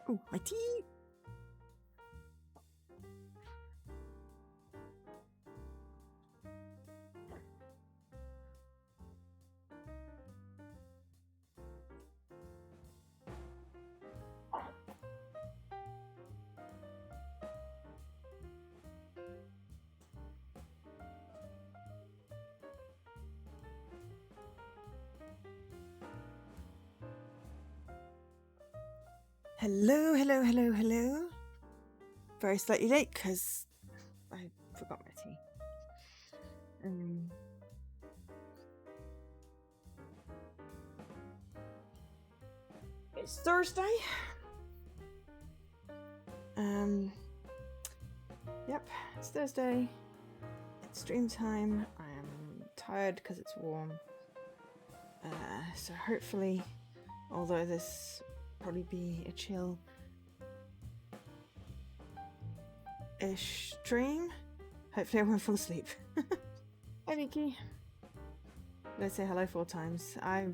Oh, my tea! Hello. Very slightly late because I forgot my tea. It's Thursday. Yep, it's Thursday. It's stream time. I am tired because it's warm. So hopefully, although this probably be a chill-ish stream, hopefully I won't fall asleep. Hi, Nikki. Let's say hello 4 times. I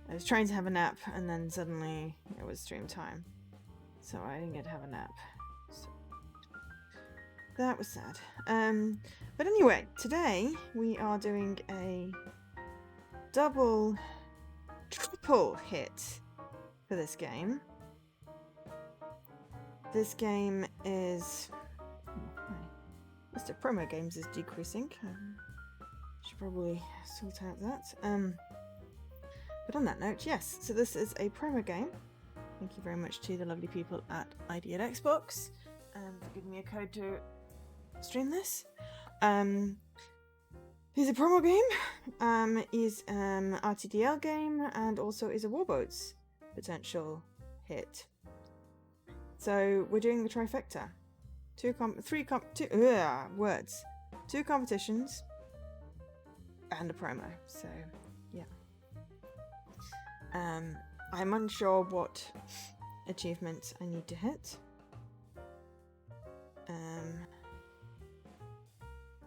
was trying to have a nap and then suddenly it was stream time. So I didn't get to have a nap. So that was sad. But anyway, today we are doing a triple hit for this game. This game is... Mr. Promo Games is decreasing. Should probably sort out that. But on that note, yes, so this is a promo game. Thank you very much to the lovely people at Ideal Xbox for giving me a code to stream this. Is a promo game, is an RTDL game, and also is a Warboats potential hit. So we're doing the trifecta. 2 competitions and a promo. So yeah. I'm unsure what achievements I need to hit.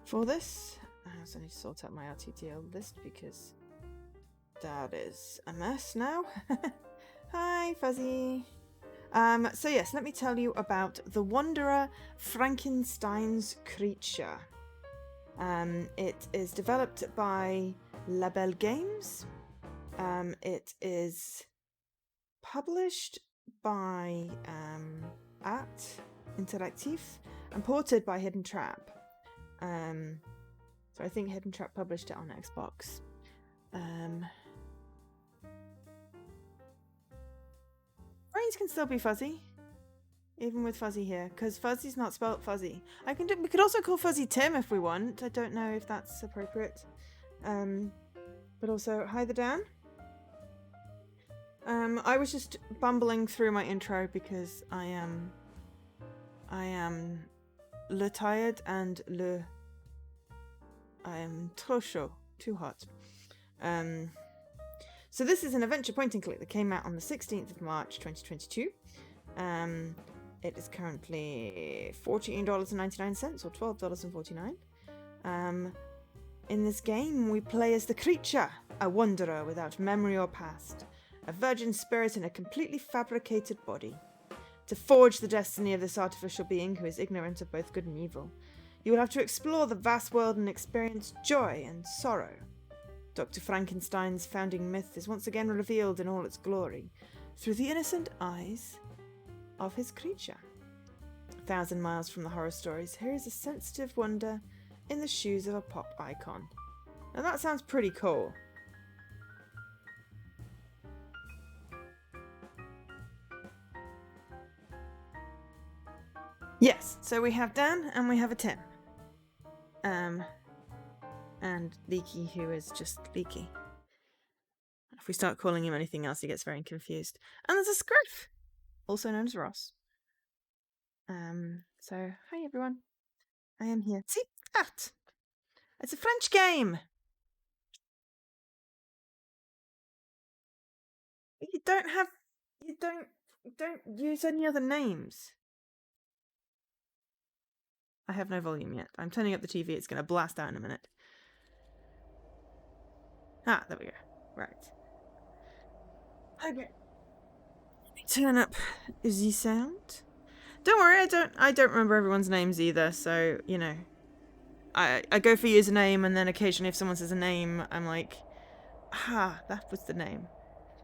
For this, I also need to sort out my RTTL list because that is a mess now. Hi, Fuzzy. So yes, let me tell you about The Wanderer, Frankenstein's Creature. It is developed by Label Games. It is published by At Interactive and ported by Hidden Trap. So I think Hidden Trap published it on Xbox. Brains can still be fuzzy, even with Fuzzy here, because Fuzzy's not spelt fuzzy. We could also call Fuzzy Tim if we want. I don't know if that's appropriate. But also, hi there, Dan. I was just bumbling through my intro because I am le tired and I am trop chaud, too hot. So this is an adventure point and click that came out on the 16th of March 2022. It is currently $14.99 or $12.49. In this game, we play as the creature, a wanderer without memory or past, a virgin spirit in a completely fabricated body. To forge the destiny of this artificial being who is ignorant of both good and evil, you will have to explore the vast world and experience joy and sorrow. Dr. Frankenstein's founding myth is once again revealed in all its glory through the innocent eyes of his creature. 1,000 miles from the horror stories, here is a sensitive wonder in the shoes of a pop icon. Now that sounds pretty cool. Yes, so we have Dan and we have a Tim. And Leaky, who is just Leaky. If we start calling him anything else, he gets very confused. And there's a Scruff, also known as Ross. So, hi everyone. I am here. See? That! It's a French game! You don't use any other names. I have no volume yet. I'm turning up the TV. It's going to blast out in a minute. Ah, there we go. Right. Okay. Turn up the sound. Don't worry, I don't remember everyone's names either, so, you know. I go for username, and then occasionally if someone says a name, I'm like, that was the name.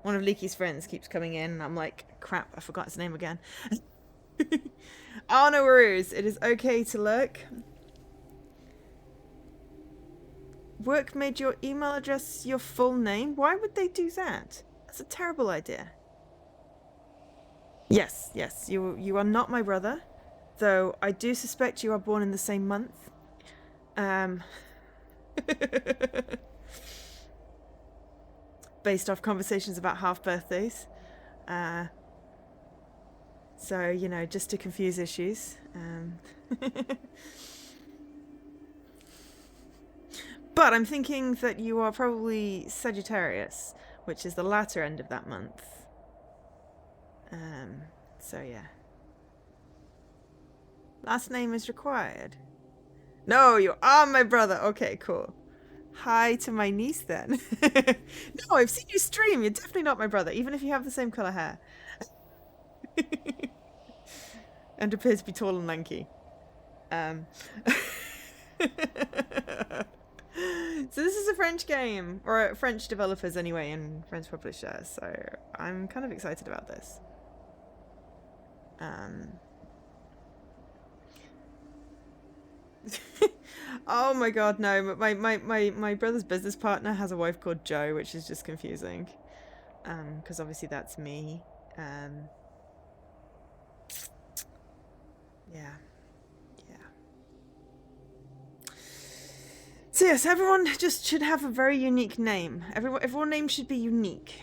One of Leaky's friends keeps coming in, and I'm like, crap, I forgot his name again. Oh, no worries. It is okay to lurk. Work made your email address your full name? Why would they do that? That's a terrible idea. Yes, you are not my brother, though I do suspect you are born in the same month. Based off conversations about half birthdays. So, you know, just to confuse issues. But I'm thinking that you are probably Sagittarius, which is the latter end of that month. So yeah. Last name is required. No, you are my brother. Okay, cool. Hi to my niece then. No, I've seen you stream. You're definitely not my brother, even if you have the same colour hair. And appear to be tall and lanky. So this is a French game, or French developers anyway, and French publishers, so I'm kind of excited about this. Oh my god, no, my brother's business partner has a wife called Jo, which is just confusing. Because obviously that's me. Yeah. So yes, everyone just should have a very unique name. Everyone's name should be unique.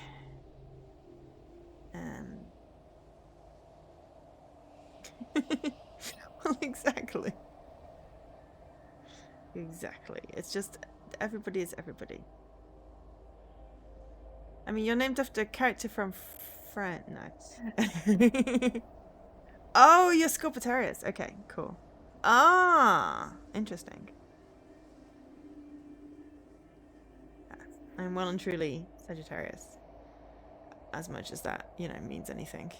Well, exactly. Exactly. It's just everybody is everybody. I mean, you're named after a character from No. Oh, you're Scorpitarius. Okay, cool. Ah, interesting. I'm well and truly Sagittarius. As much as that, you know, means anything.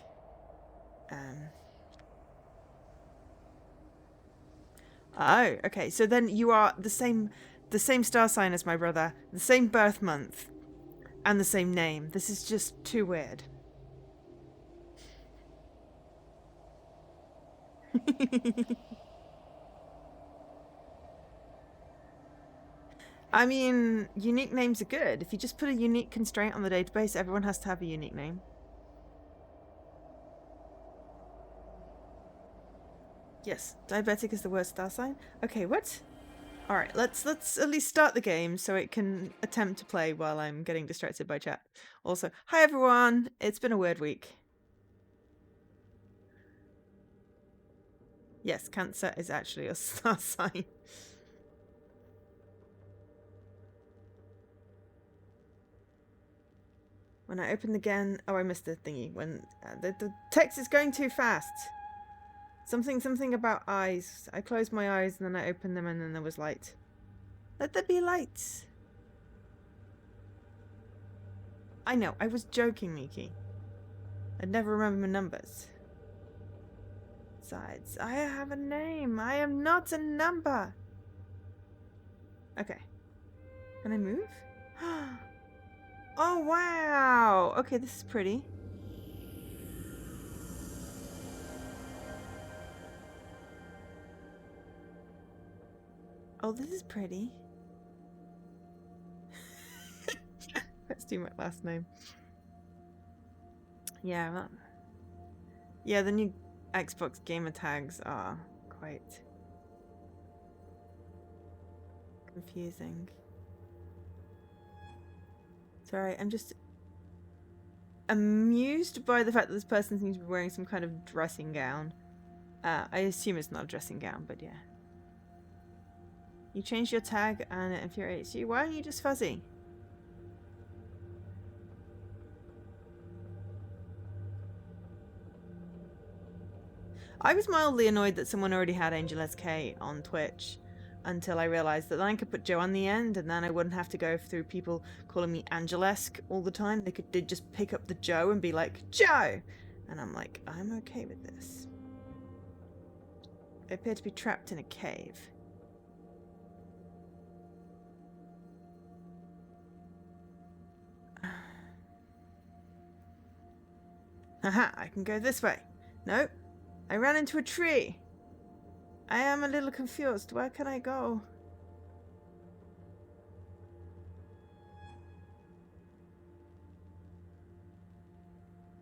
Oh, okay. So then you are the same star sign as my brother, the same birth month, and the same name. This is just too weird. I mean, unique names are good. If you just put a unique constraint on the database, everyone has to have a unique name. Yes, diabetic is the worst star sign. Okay, what? All right, let's at least start the game so it can attempt to play while I'm getting distracted by chat. Also, hi everyone. It's been a weird week. Yes, Cancer is actually a star sign. When I open again, oh, I missed the thingy. When the text is going too fast. Something about eyes. I closed my eyes and then I opened them and then there was light. Let there be light. I know, I was joking, Miki. I'd never remember my numbers. Besides, I have a name. I am not a number. Okay. Can I move? Oh, wow. Okay, this is pretty. Oh, this is pretty. Let's do my last name. Yeah, yeah, the new Xbox gamer tags are quite confusing. Sorry, I'm just amused by the fact that this person seems to be wearing some kind of dressing gown. I assume it's not a dressing gown, but yeah. You changed your tag and it infuriates you. Why aren't you just fuzzy? I was mildly annoyed that someone already had Angel SK on Twitch until I realised that then I could put Joe on the end and then I wouldn't have to go through people calling me Angelesque all the time. They'd just pick up the Joe and be like, Joe! And I'm like, I'm okay with this. I appear to be trapped in a cave. Haha, I can go this way. No, I ran into a tree. I am a little confused. Where can I go?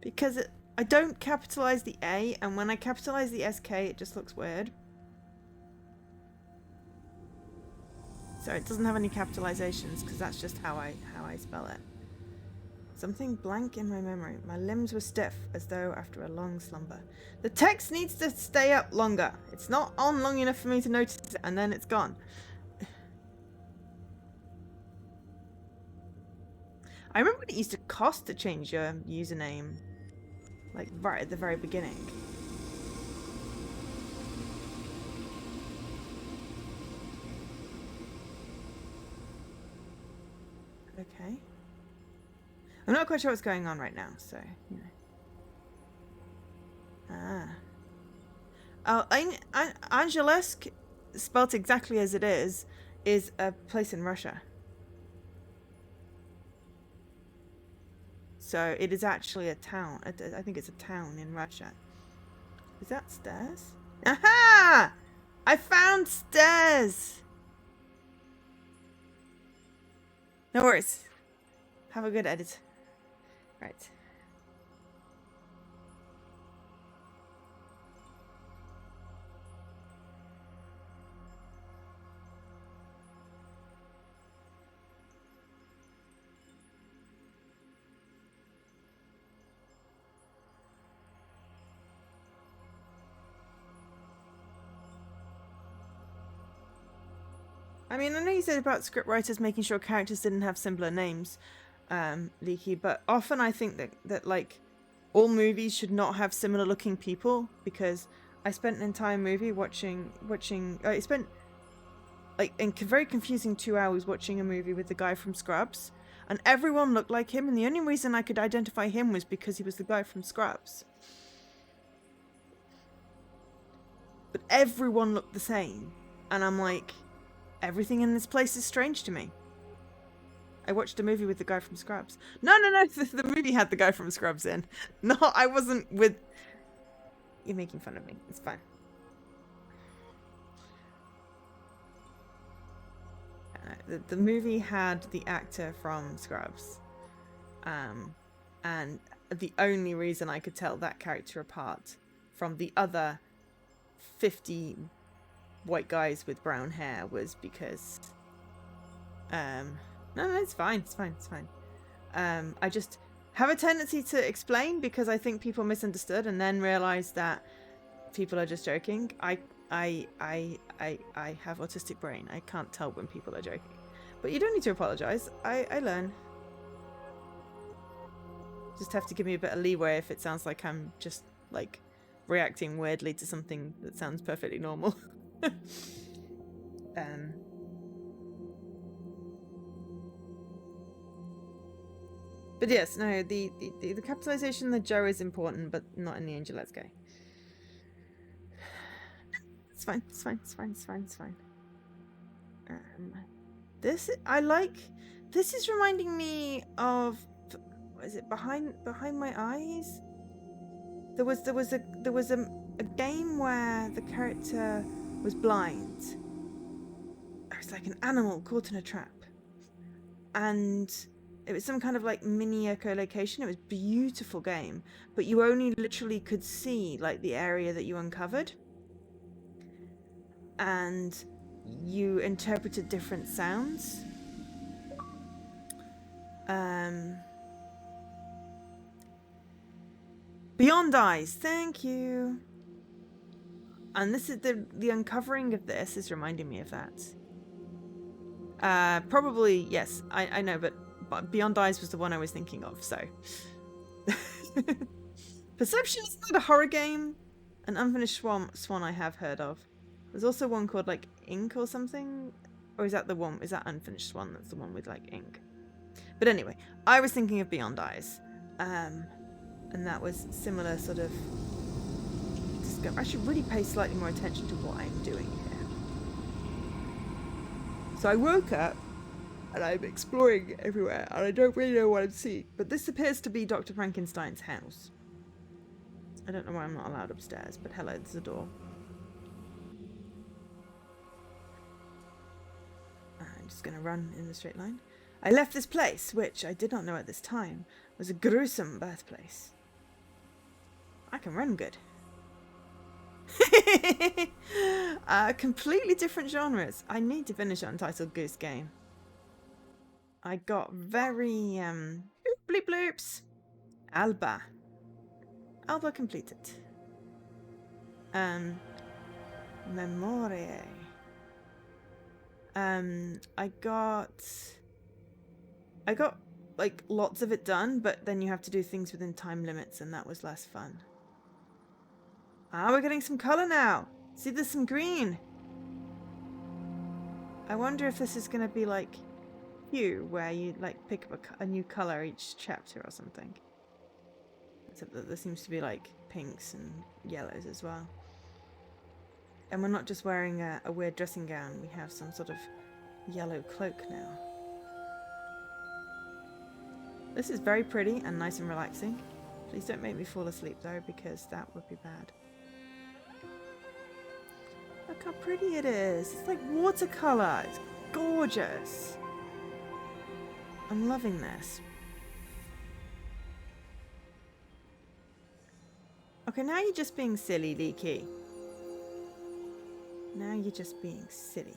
Because I don't capitalize the A, and when I capitalize the SK, it just looks weird. So it doesn't have any capitalizations, because that's just how I spell it. Something blank in my memory. My limbs were stiff, as though after a long slumber. The text needs to stay up longer. It's not on long enough for me to notice it, and then it's gone. I remember when it used to cost to change your username. Like, right at the very beginning. Okay. I'm not quite sure what's going on right now, so, you know. Ah. Oh, Angelesque, spelt exactly as it is a place in Russia. So it is actually a town. I think it's a town in Russia. Is that stairs? Aha! I found stairs! No worries. Have a good edit. Right. I mean, I know you said about scriptwriters making sure characters didn't have similar names, Leaky, but often I think that like all movies should not have similar looking people, because I spent an entire movie watching I spent like very confusing 2 hours watching a movie with the guy from Scrubs, and everyone looked like him, and the only reason I could identify him was because he was the guy from Scrubs. But everyone looked the same, and I'm like, everything in this place is strange to me. I watched a movie with the guy from Scrubs. No, the movie had the guy from Scrubs in. No, I wasn't with... You're making fun of me. It's fine. The movie had the actor from Scrubs. And the only reason I could tell that character apart from the other 50 white guys with brown hair was because... No, it's fine. I just have a tendency to explain because I think people misunderstood and then realize that people are just joking. I have autistic brain. I can't tell when people are joking. But you don't need to apologize. I learn. Just have to give me a bit of leeway if it sounds like I'm just like reacting weirdly to something that sounds perfectly normal. But yes, no, the capitalization, the Joe is important, but not in the Angel Let's Go. It's fine. This is reminding me of, what is it, behind my eyes? There was a game where the character was blind. It was like an animal caught in a trap, and it was some kind of like mini echolocation. It was a beautiful game, but you only literally could see like the area that you uncovered, and you interpreted different sounds. Beyond Eyes, thank you. And this is the uncovering of this is reminding me of that. Probably yes, I know, but Beyond Eyes was the one I was thinking of, so. Perception is not a horror game. An Unfinished Swan I have heard of. There's also one called like Ink or something, or is that Unfinished Swan? That's the one with like ink. But anyway, I was thinking of Beyond Eyes, and And that was similar sort of... I should really pay slightly more attention to what I'm doing here. So I woke up and I'm exploring everywhere and I don't really know what I'm seeing. But this appears to be Dr. Frankenstein's house. I don't know why I'm not allowed upstairs, but hello, there's a door. I'm just going to run in the straight line. I left this place, which I did not know at this time, was a gruesome birthplace. I can run good. Completely different genres. I need to finish Untitled Goose Game. I got very bloop bloops. Alba completed. Memorie. I got like lots of it done, but then you have to do things within time limits, and that was less fun. We're getting some color now. See, there's some green. I wonder if this is going to be like Hue, where you like pick up a new color each chapter or something. Except that there seems to be like pinks and yellows as well. And we're not just wearing a weird dressing gown, we have some sort of yellow cloak now. This is very pretty and nice and relaxing. Please don't make me fall asleep though, because that would be bad. Look how pretty it is. It's like watercolor. It's gorgeous. I'm loving this. Okay, now you're just being silly, Leaky. Now you're just being silly.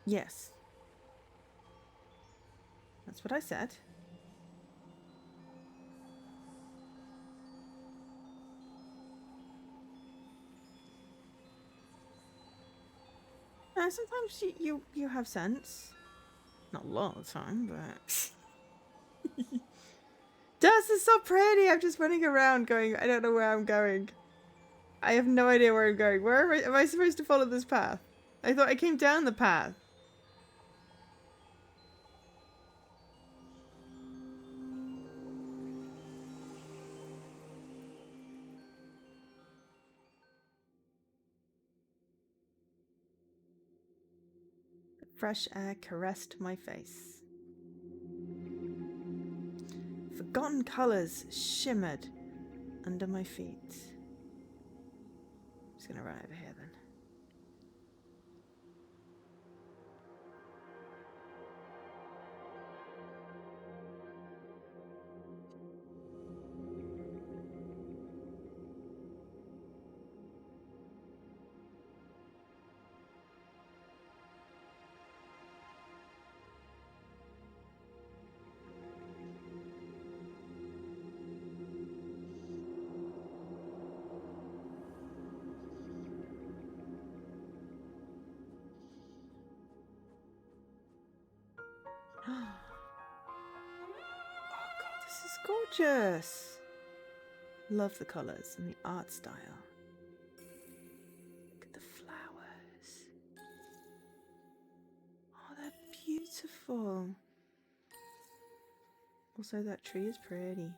Yes. That's what I said. Sometimes you have sense. Not a lot of the time, but... Dust is so pretty! I'm just running around going, I don't know where I'm going. I have no idea where I'm going. Where am I supposed to follow this path? I thought I came down the path. Fresh air caressed my face. Forgotten colours shimmered under my feet. I'm just going to run over here then. Oh god, this is gorgeous. Love the colours and the art style. Look at the flowers. Oh, they're beautiful. Also, that tree is pretty.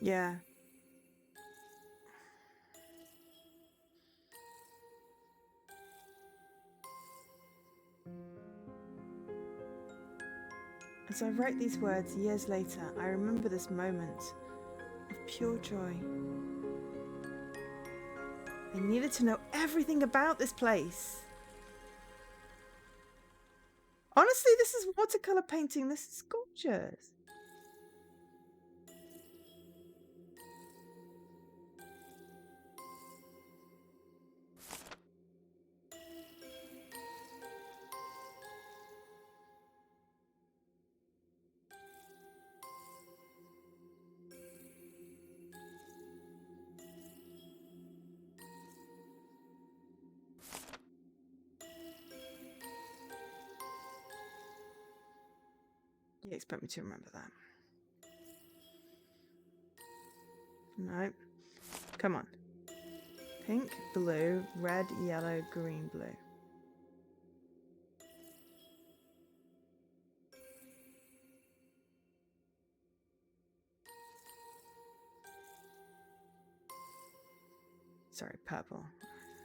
Yeah. As I write these words years later, I remember this moment of pure joy. I needed to know everything about this place. Honestly, this is watercolor painting. This is gorgeous. You expect me to remember that? No. Come on. Pink, blue, red, yellow, green, blue. Sorry, purple.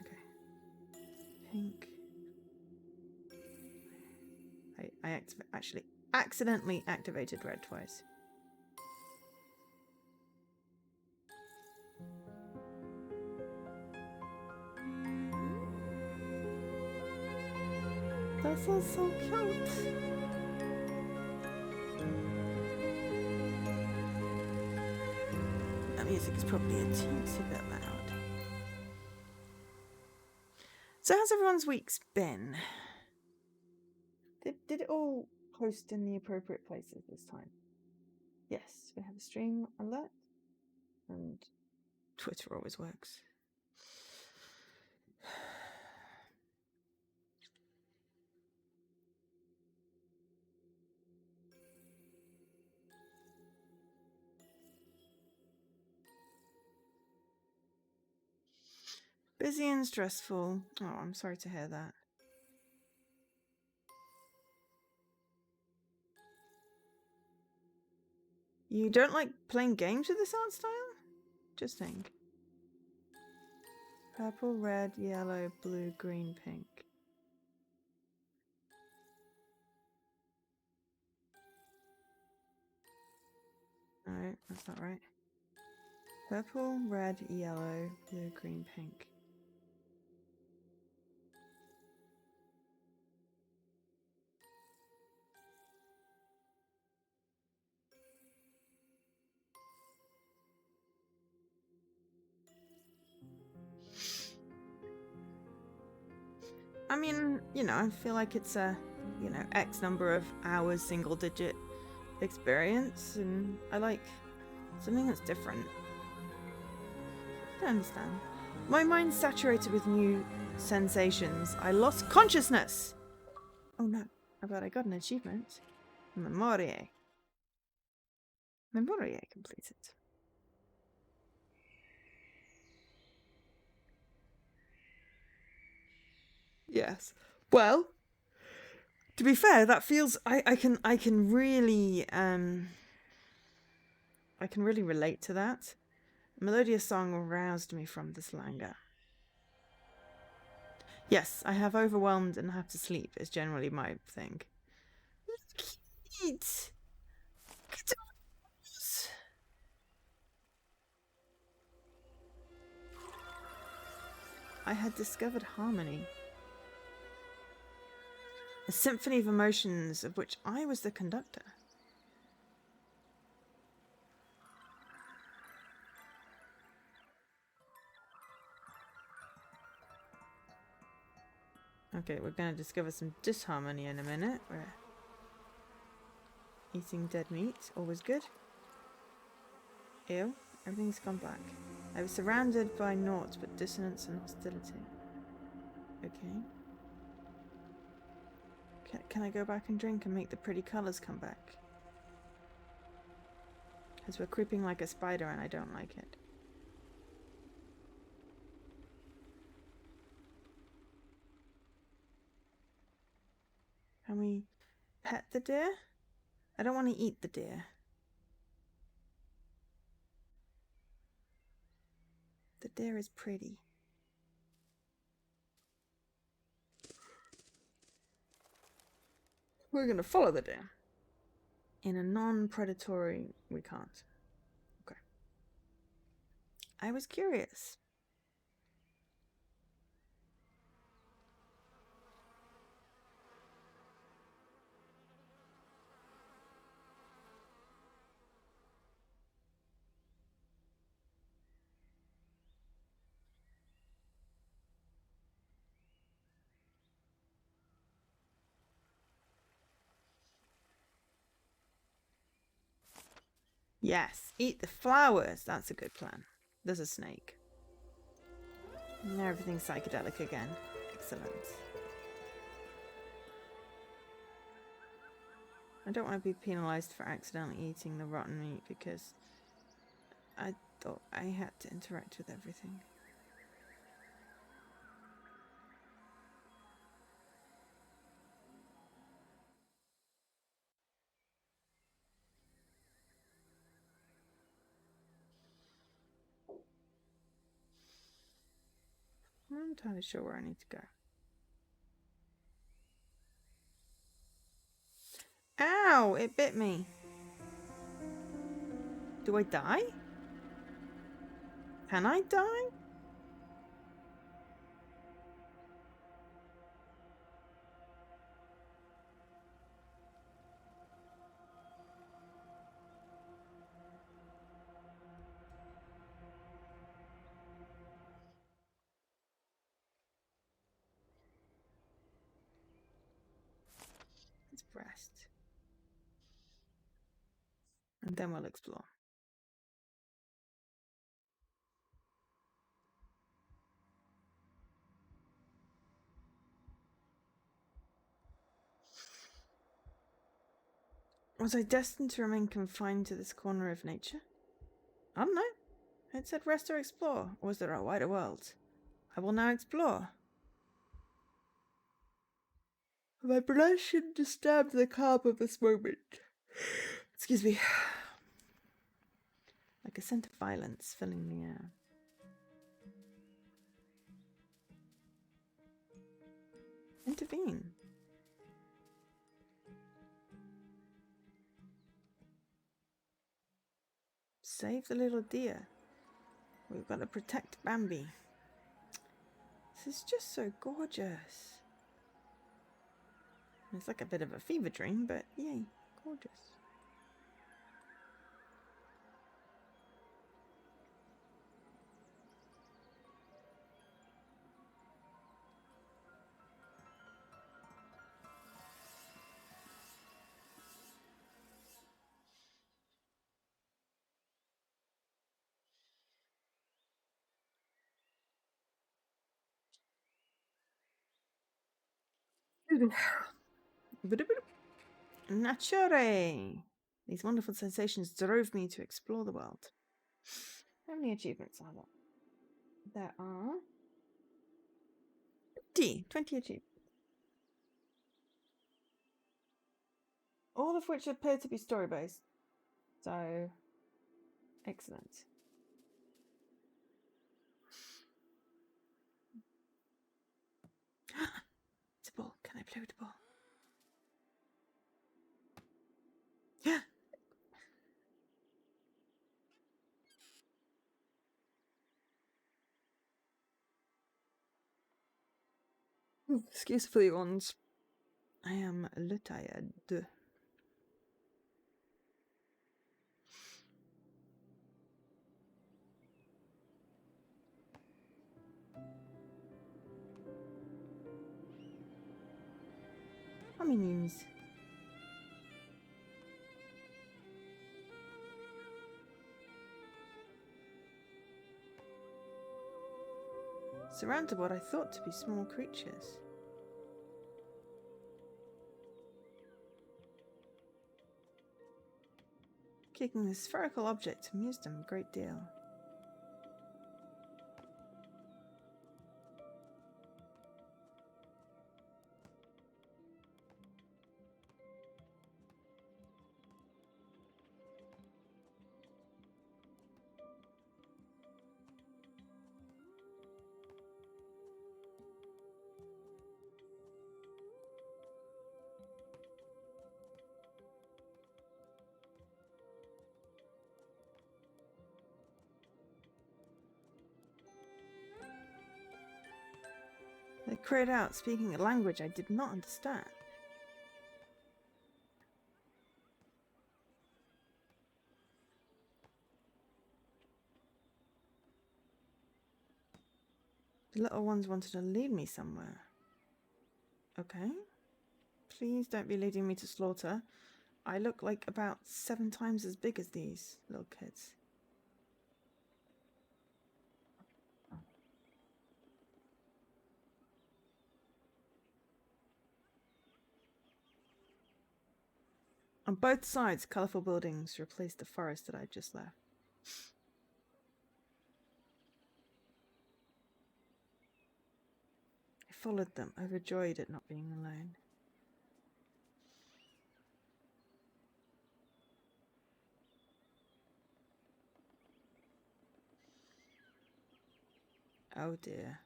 Okay. Pink. I actually accidentally activated red twice. This is so cute. That music is probably a teensy bit loud. So how's everyone's weeks been? Did it all post in the appropriate places this time? Yes, we have a stream alert, and Twitter always works. Busy and stressful. Oh, I'm sorry to hear that. You don't like playing games with this art style? Just think. Purple, red, yellow, blue, green, pink. No, that's not right. Purple, red, yellow, blue, green, pink. I mean, you know, I feel like it's a, you know, X number of hours, single digit experience, and I like something that's different. I don't understand. My mind's saturated with new sensations. I lost consciousness! Oh no, but I got an achievement. Memorie. Memorie completed. Yes. Well, to be fair, that feels I can really relate to that. A melodious song aroused me from this languor. Yes, I have overwhelmed and have to sleep is generally my thing. Eat. I had discovered harmony. A symphony of emotions of which I was the conductor. Okay, we're going to discover some disharmony in a minute. We're eating dead meat, always good. Ew, everything's gone black. I was surrounded by naught but dissonance and hostility. Okay. Can I go back and drink and make the pretty colours come back? Because we're creeping like a spider and I don't like it. Can we pet the deer? I don't want to eat the deer. The deer is pretty. We're going to follow the deer. In a non-predatory, we can't. Okay. I was curious. Yes, eat the flowers. That's a good plan. There's a snake. Now everything's psychedelic again. Excellent. I don't want to be penalised for accidentally eating the rotten meat because I thought I had to interact with everything. I'm not entirely sure where I need to go. Ow! It bit me. Do I die? Can I die? Let's rest. And then we'll explore. Was I destined to remain confined to this corner of nature? I don't know. It said rest or explore. Or was there a wider world? I will now explore. My blushing disturbed the calm of this moment. Excuse me. Like a scent of violence filling the air. Intervene. Save the little deer. We've got to protect Bambi. This is just so gorgeous. It's like a bit of a fever dream, but yay, gorgeous. Nature! These wonderful sensations drove me to explore the world. How many achievements are there? There are 20 achievements. All of which appear to be story-based. So, excellent. It's a ball. Can I play with the ball? Yeah. Excuse for the yawns. I am le tired. Hominins. Surrounded what I thought to be small creatures. Kicking the spherical object amused them a great deal. They cried out, speaking a language I did not understand. The little ones wanted to lead me somewhere. Okay. Please don't be leading me to slaughter. I look like about 7 times as big as these little kids. On both sides, colourful buildings replaced the forest that I'd just left. I followed them, overjoyed at not being alone. Oh dear.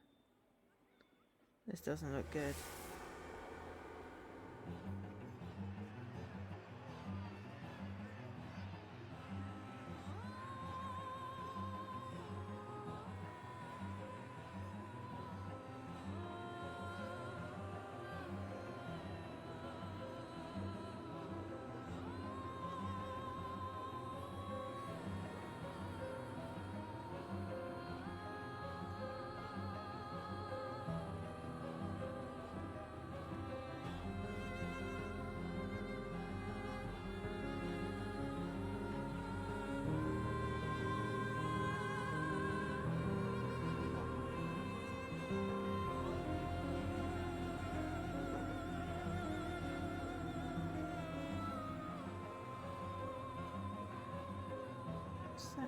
This doesn't look good. Sad.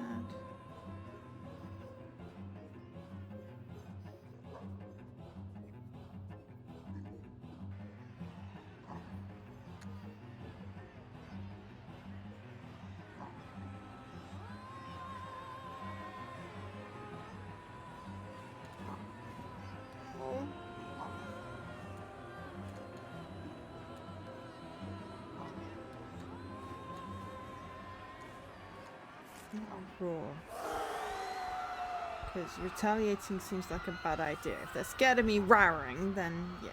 Oh. Roar. Because retaliating seems like a bad idea. If they're scared of me roaring, then yeah.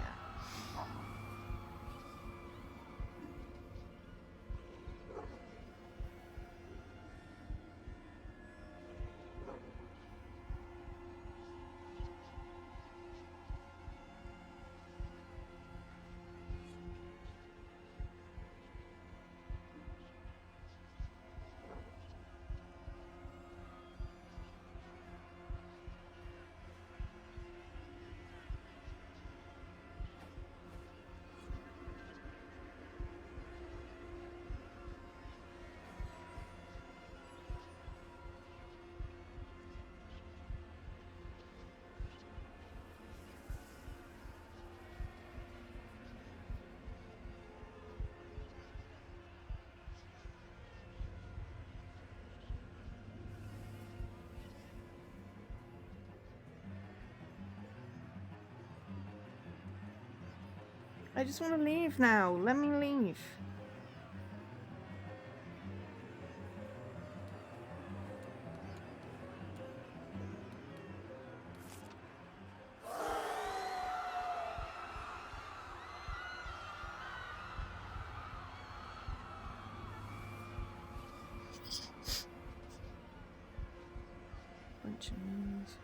I just want to leave now. Let me leave. Bunch of memes.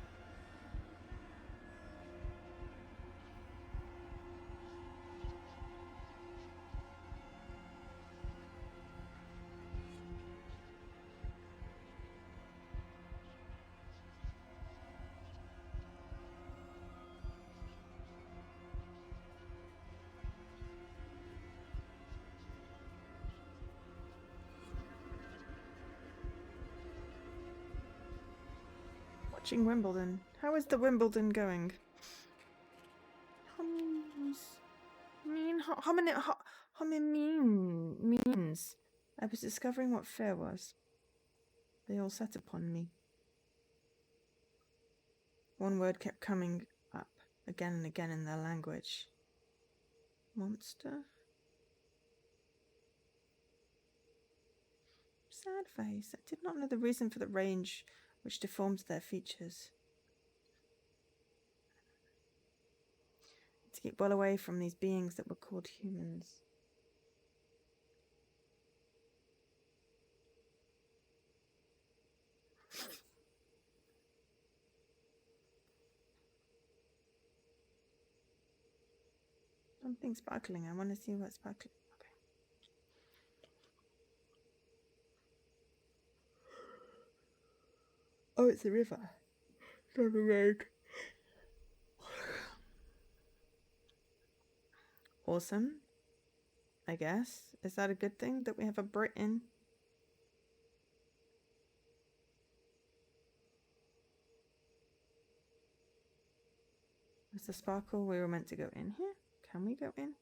Watching Wimbledon. How is the Wimbledon going? Means. I was discovering what fear was. They all set upon me. One word kept coming up again and again in their language. Monster? Sad face. I did not know the reason for the range which deformed their features. To keep well away from these beings that were called humans. Something sparkling. I want to see what's sparkling. Okay. Oh, it's a river. Not a road. Awesome. I guess. Is that a good thing that we have a Britain? Where's the sparkle? We were meant to go in here. Can we go in?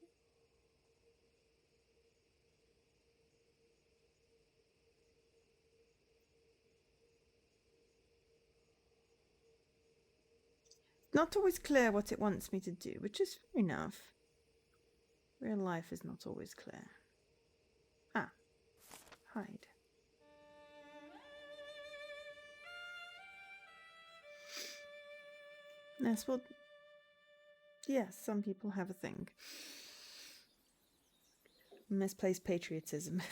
Not always clear what it wants me to do, which is fair enough. Real life is not always clear. Ah, hide. Yes, well, yes, some people have a thing. Misplaced patriotism.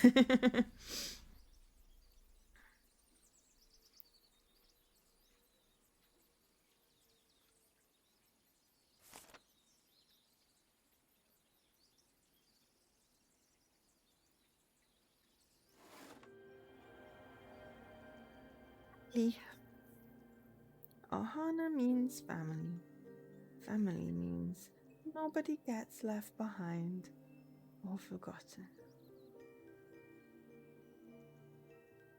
Ohana means family. Family means nobody gets left behind or forgotten.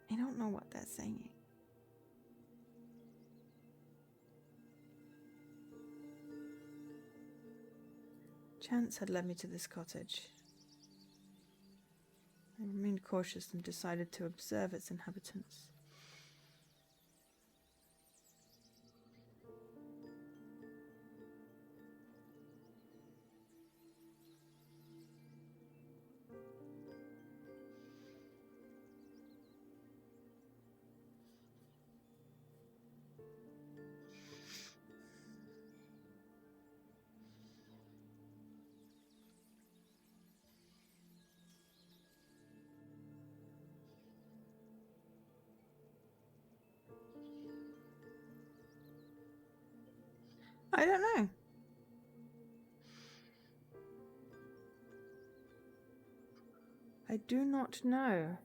I don't know what they're saying. Chance had led me to this cottage. I remained cautious and decided to observe its inhabitants. I don't know. I do not know.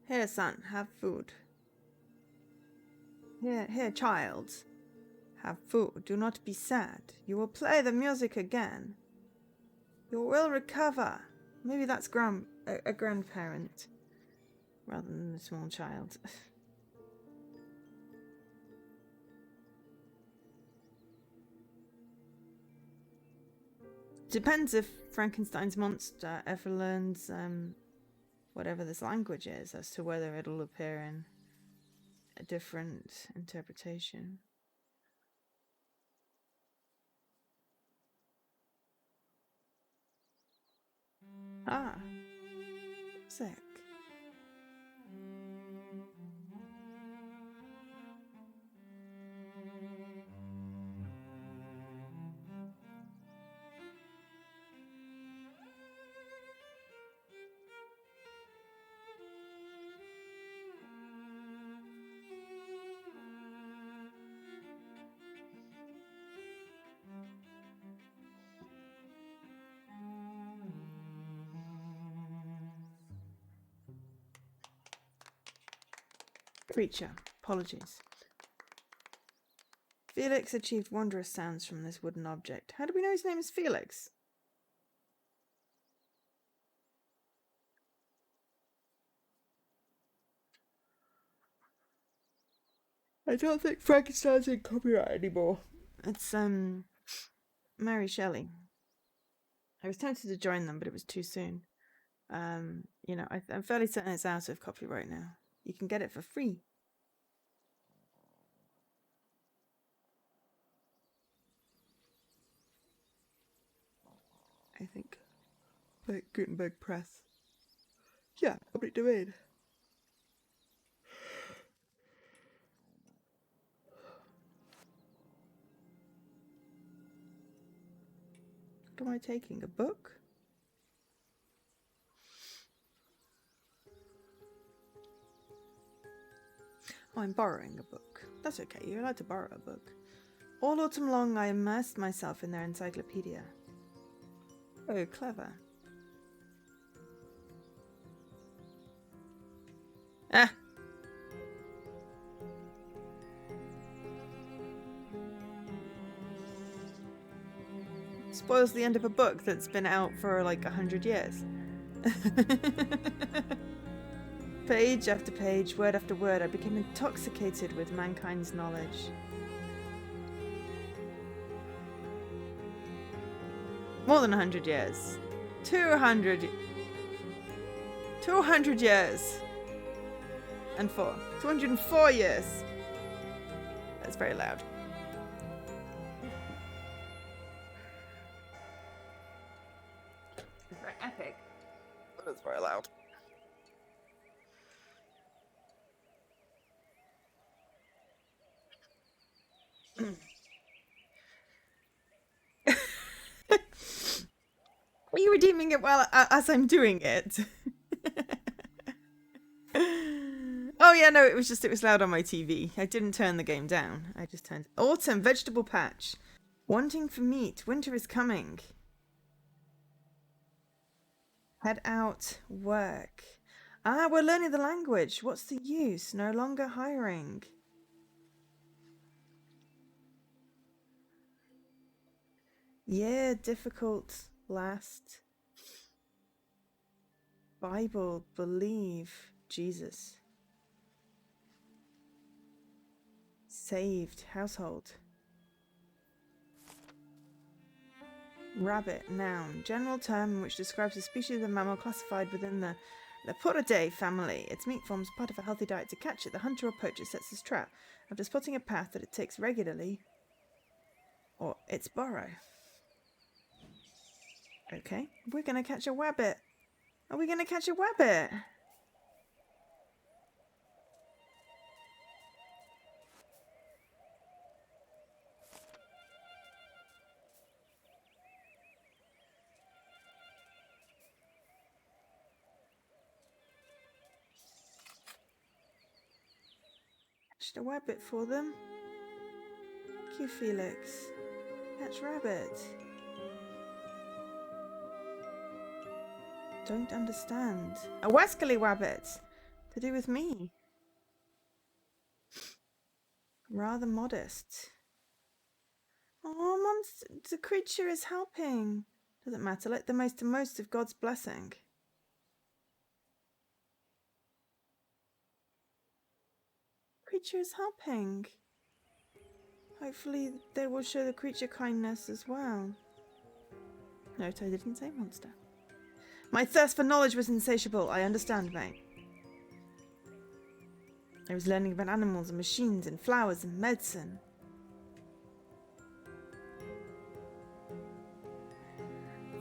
Here, son, have food. Here, child, have food. Do not be sad. You will play the music again. You will recover. Maybe that's a grandparent rather than a small child. Depends if Frankenstein's monster ever learns whatever this language is as to whether it'll appear in a different interpretation. Ah, sick. Creature, apologies. Felix achieved wondrous sounds from this wooden object. How do we know his name is Felix? I don't think Frankenstein's in copyright anymore. It's Mary Shelley. I was tempted to join them, but it was too soon. You know, I'm fairly certain it's out of copyright now. You can get it for free. I think. Like Gutenberg Press. Yeah, public domain. What am I taking? A book? Oh, I'm borrowing a book. That's okay, you're allowed to borrow a book. All autumn long I immersed myself in their encyclopedia. Oh, clever. Ah. Spoils the end of a book that's been out for like 100 years. Page after page, word after word, I became intoxicated with mankind's knowledge. More than 100 years. 200 years. And 4. 204 years. That's very loud. It's very epic. But it's very loud. Are you redeeming it while as I'm doing it? Oh yeah, no, it was loud on my TV. I didn't turn the game down. I just turned autumn vegetable patch. Wanting for meat. Winter is coming. Head out. Work. Ah, we're learning the language. What's the use? No longer hiring. Yeah, difficult. Last. Bible. Believe. Jesus. Saved. Household. Rabbit. Noun. General term which describes a species of mammal classified within the Leporidae family. Its meat forms part of a healthy diet. To catch it, the hunter or poacher sets his trap after spotting a path that it takes regularly or its burrow. Okay, we're gonna catch a wabbit. Are we gonna catch a wabbit? Catch a wabbit for them. Thank you, Felix. Catch rabbit. Don't understand. A wascally wabbit. To do with me. Rather modest. Oh, monster, the creature is helping. Doesn't matter. Let the most of God's blessing. Creature is helping. Hopefully they will show the creature kindness as well. Note, I didn't say monster. My thirst for knowledge was insatiable. I understand, mate. I was learning about animals and machines and flowers and medicine.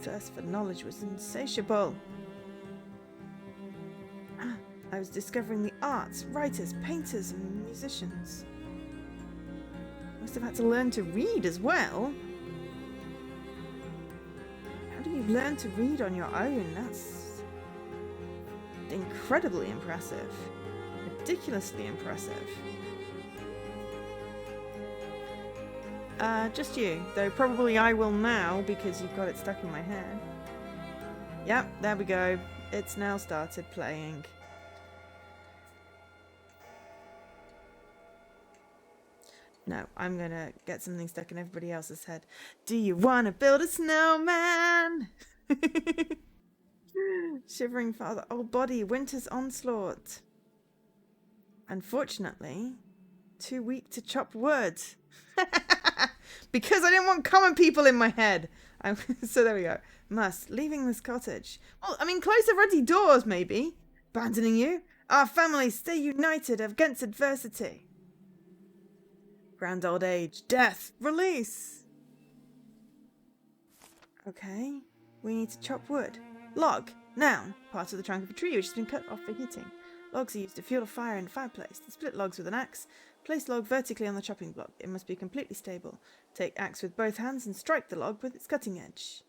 Thirst for knowledge was insatiable. I was discovering the arts, writers, painters, and musicians. Must have had to learn to read as well. How do you learn to read on your own? That's incredibly impressive. Ridiculously impressive. Just you. Though probably I will now because you've got it stuck in my head. Yep, there we go. It's now started playing. No, I'm gonna get something stuck in everybody else's head. Do you wanna build a snowman? Shivering father, old body, winter's onslaught. Unfortunately, too weak to chop wood. Because I didn't want common people in my head. So there we go. Must. Leaving this cottage. Well, I mean, close the ruddy doors, maybe. Abandoning you. Our families stay united against adversity. Grand old age. Death. Release. Okay. We need to chop wood. Log. Noun. Part of the trunk of a tree which has been cut off for heating. Logs are used to fuel a fire in the fireplace. To split logs with an axe. Place log vertically on the chopping block. It must be completely stable. Take axe with both hands and strike the log with its cutting edge.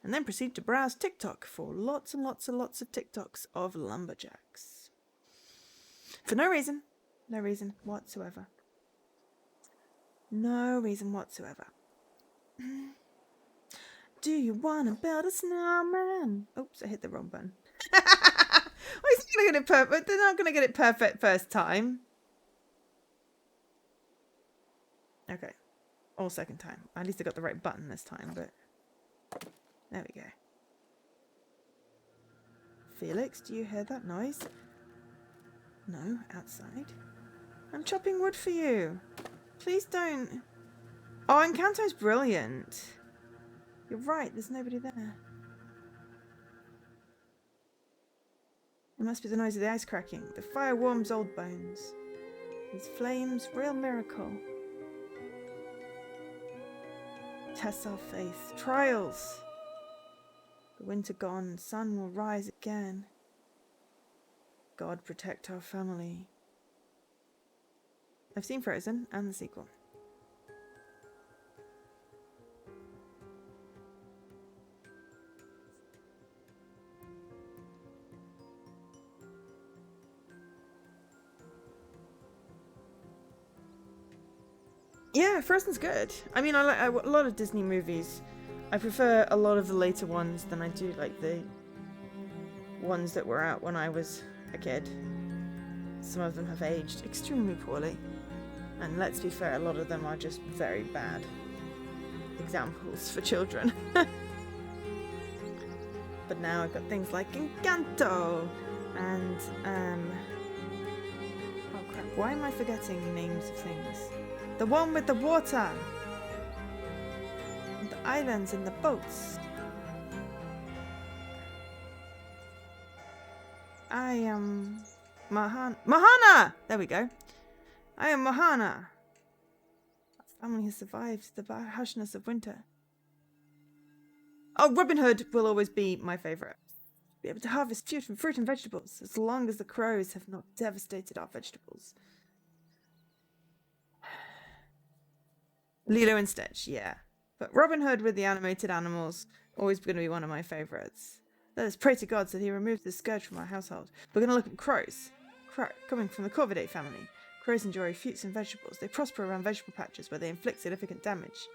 And then proceed to browse TikTok for lots and lots and lots of TikToks of lumberjacks. For no reason. No reason whatsoever. No reason whatsoever. Do you want to build a snowman? Oops, I hit the wrong button. I was gonna get it perfect. They're not gonna get it perfect first time. Okay. Or second time. At least I got the right button this time, but there we go. Felix, do you hear that noise? No, outside. I'm chopping wood for you. Please don't. Oh, Encanto's brilliant. You're right, there's nobody there. It must be the noise of the ice cracking. The fire warms old bones. These flames, real miracle. Tests our faith. Trials. The winter gone, sun will rise again. God protect our family. I've seen Frozen and the sequel. Yeah, Frozen's good. I mean, I like a lot of Disney movies. I prefer a lot of the later ones than I do like the ones that were out when I was a kid. Some of them have aged extremely poorly. And let's be fair, a lot of them are just very bad examples for children. But now I've got things like Encanto and oh crap, why am I forgetting names of things? The one with the water! And the islands and the boats. I am Mohana! There we go. I am Mohana. Our family has survived the harshness of winter. Oh, Robin Hood will always be my favourite. Be able to harvest fruit and vegetables as long as the crows have not devastated our vegetables. Lilo and Stitch, yeah. But Robin Hood with the animated animals, always going to be one of my favourites. Let us pray to God that he removes the scourge from our household. We're going to look at crows. Coming from the Corvidae family. Crows enjoy fruits and vegetables. They prosper around vegetable patches where they inflict significant damage.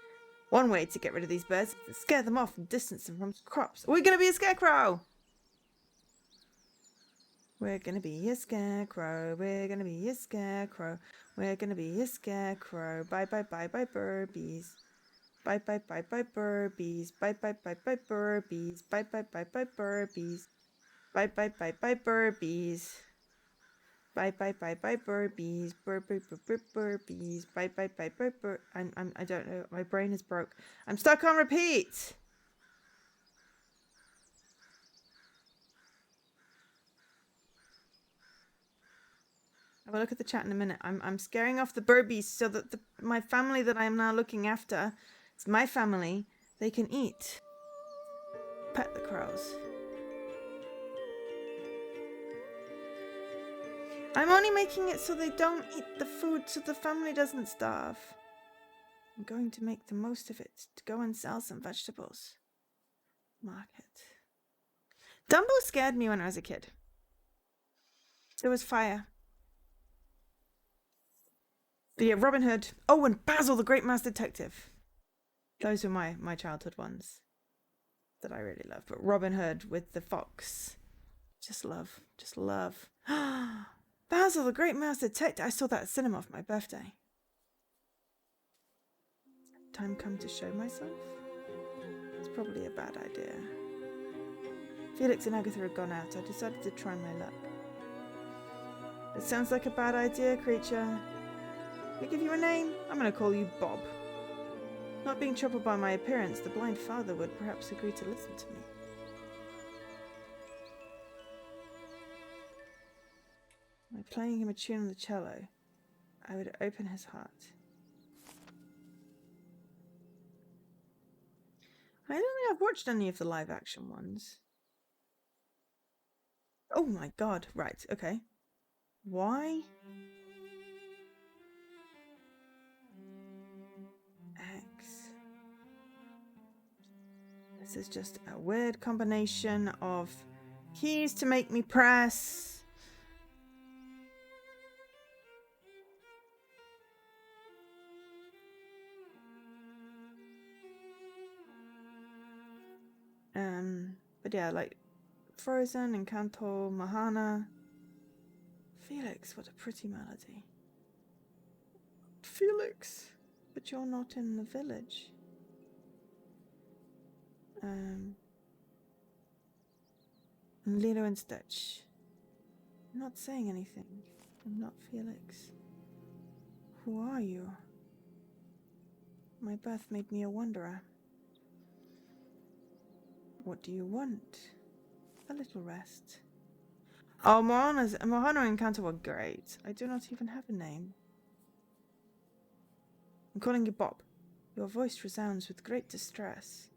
One way to get rid of these birds is to scare them off and distance them from crops. Are we going to be a scarecrow? We're going to be a scarecrow. We're going to be a scarecrow. We're going to be a scarecrow. Bye bye bye bye burbies. Bye bye bye bye burbies. Bye bye bye bye burbies. Bye bye bye bye burbies. Bye bye bye bye burbies. Bye bye bye bye burbies. Burbies. Bye bye bye bye I don't know. My brain is broke. I'm stuck on repeat. I will look at the chat in a minute. I'm scaring off the burbies so that my family that I am now looking after, it's my family, they can eat. Pet the crows. I'm only making it so they don't eat the food so the family doesn't starve. I'm going to make the most of it to go and sell some vegetables. Market. Dumbo scared me when I was a kid. There was fire. But yeah, Robin Hood. Oh, and Basil the Great Mouse Detective. Those were my childhood ones that I really love. But Robin Hood with the fox. Just love. Just love. Basil the Great Mouse Detective. I saw that at cinema for my birthday. Time come to show myself? It's probably a bad idea. Felix and Agatha had gone out. I decided to try my luck. It sounds like a bad idea, creature. Can I give you a name? I'm going to call you Bob. Not being troubled by my appearance, the blind father would perhaps agree to listen to me. By playing him a tune on the cello, I would open his heart. I don't think I've watched any of the live action ones. Oh my god, right, okay. Why? X. This is just a weird combination of keys to make me press. But yeah, like Frozen, Encanto, Mohana. Felix, what a pretty melody. Felix, but you're not in the village. Lilo and Stitch. I'm not saying anything. I'm not Felix. Who are you? My birth made me a wanderer. What do you want? A little rest. Oh, Mohana encounter were great. I do not even have a name. I'm calling you Bob. Your voice resounds with great distress.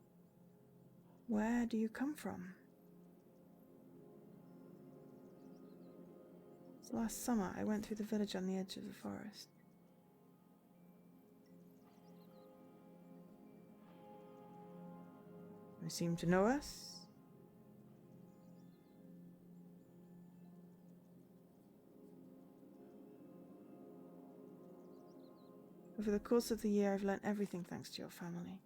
Where do you come from? Last summer, I went through the village on the edge of the forest. You seem to know us? Over the course of the year, I've learnt everything thanks to your family.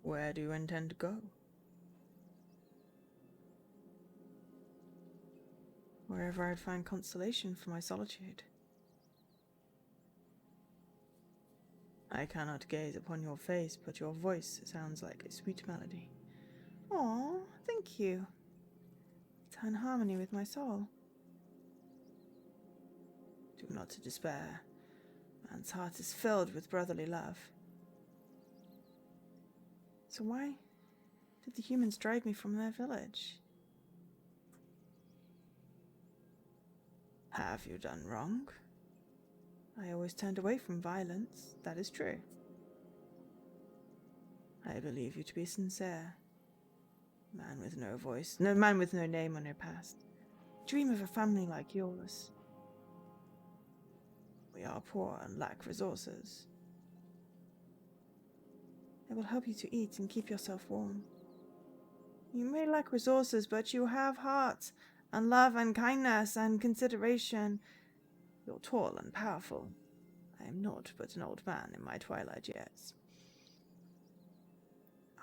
Where do you intend to go? Wherever I find consolation for my solitude. I cannot gaze upon your face, but your voice sounds like a sweet melody. Oh, thank you. It's in harmony with my soul. Do not despair. Man's heart is filled with brotherly love. So why did the humans drive me from their village? Have you done wrong? I always turned away from violence, that is true. I believe you to be sincere. Man with no voice, no man with no name or no past. Dream of a family like yours. We are poor and lack resources. I will help you to eat and keep yourself warm. You may lack resources, but you have heart, and love and kindness and consideration. You're tall and powerful. I am naught but an old man in my twilight years.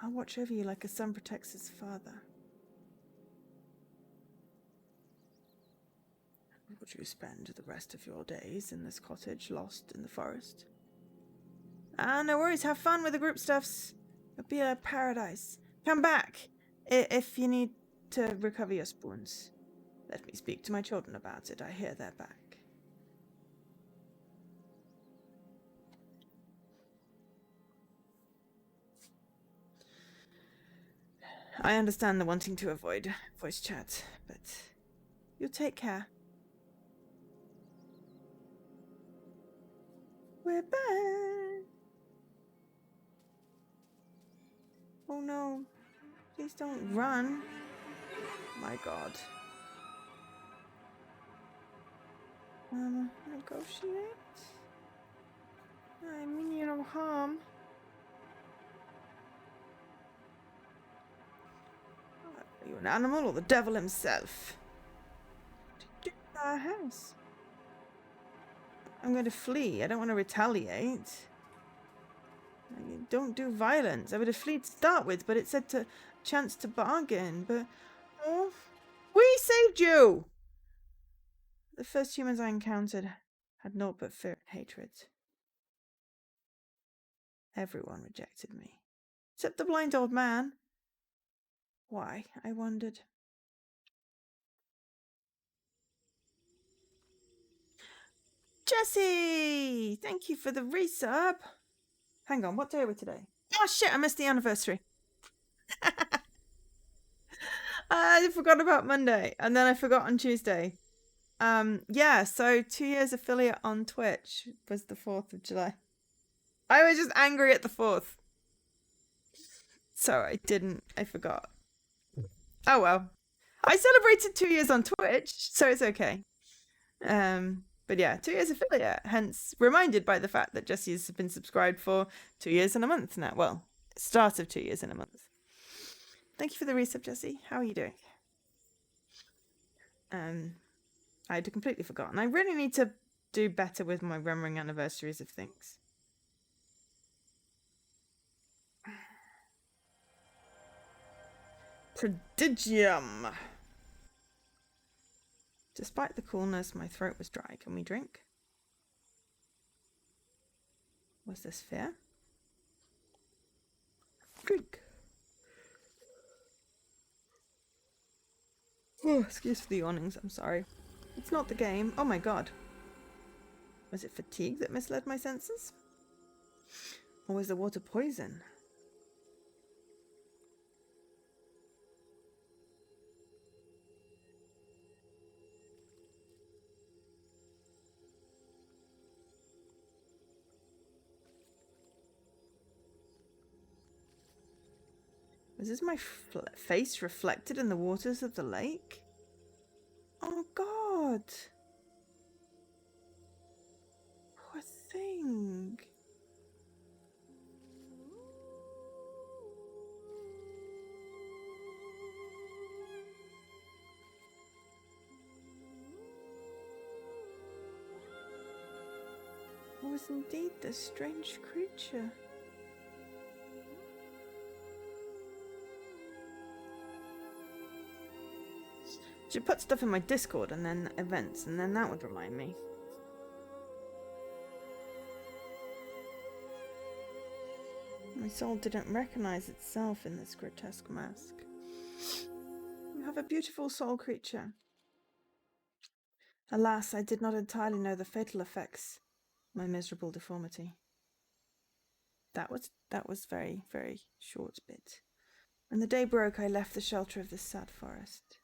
I'll watch over you like a son protects his father. Would you spend the rest of your days in this cottage lost in the forest? No worries, have fun with the group stuffs. It'll be a paradise. Come back if you need to recover your spoons. Let me speak to my children about it. I hear they're back. I understand the wanting to avoid voice chat, but you take care. We're back. Oh no. Please don't run. My God. Negotiate? I mean you no harm. Are you an animal or the devil himself? To our house. I'm going to flee. I don't want to retaliate. I don't do violence. I would have fled to start with, but it said to chance to bargain. But oh, we saved you. The first humans I encountered had naught but fear and hatred. Everyone rejected me, except the blind old man. Why? I wondered. Jessie! Thank you for the resub. Hang on, what day are we today? Oh shit, I missed the anniversary. I forgot about Monday, and then I forgot on Tuesday. Yeah, so 2 years affiliate on Twitch was the 4th of July. I was just angry at the 4th. So I forgot. Oh well. I celebrated 2 years on Twitch, so it's okay. But yeah, 2 years affiliate, hence reminded by the fact that Jessie's been subscribed for 2 years and a month now. Well, start of 2 years and a month. Thank you for the resub, Jessie. How are you doing? I had completely forgotten. I really need to do better with my remembering anniversaries of things. Prodigium! Despite the coolness, my throat was dry. Can we drink? Was this fair? Drink. Oh, excuse for the yawnings, I'm sorry. It's not the game. Oh my god. Was it fatigue that misled my senses? Or was the water poison? Was this my face reflected in the waters of the lake? Oh god! Poor thing. It was indeed this strange creature. Should put stuff in my Discord and then events, and then that would remind me. My soul didn't recognize itself in this grotesque mask. You have a beautiful soul, creature. Alas, I did not entirely know the fatal effects of my miserable deformity. That was very, very short bit. When the day broke, I left the shelter of this sad forest.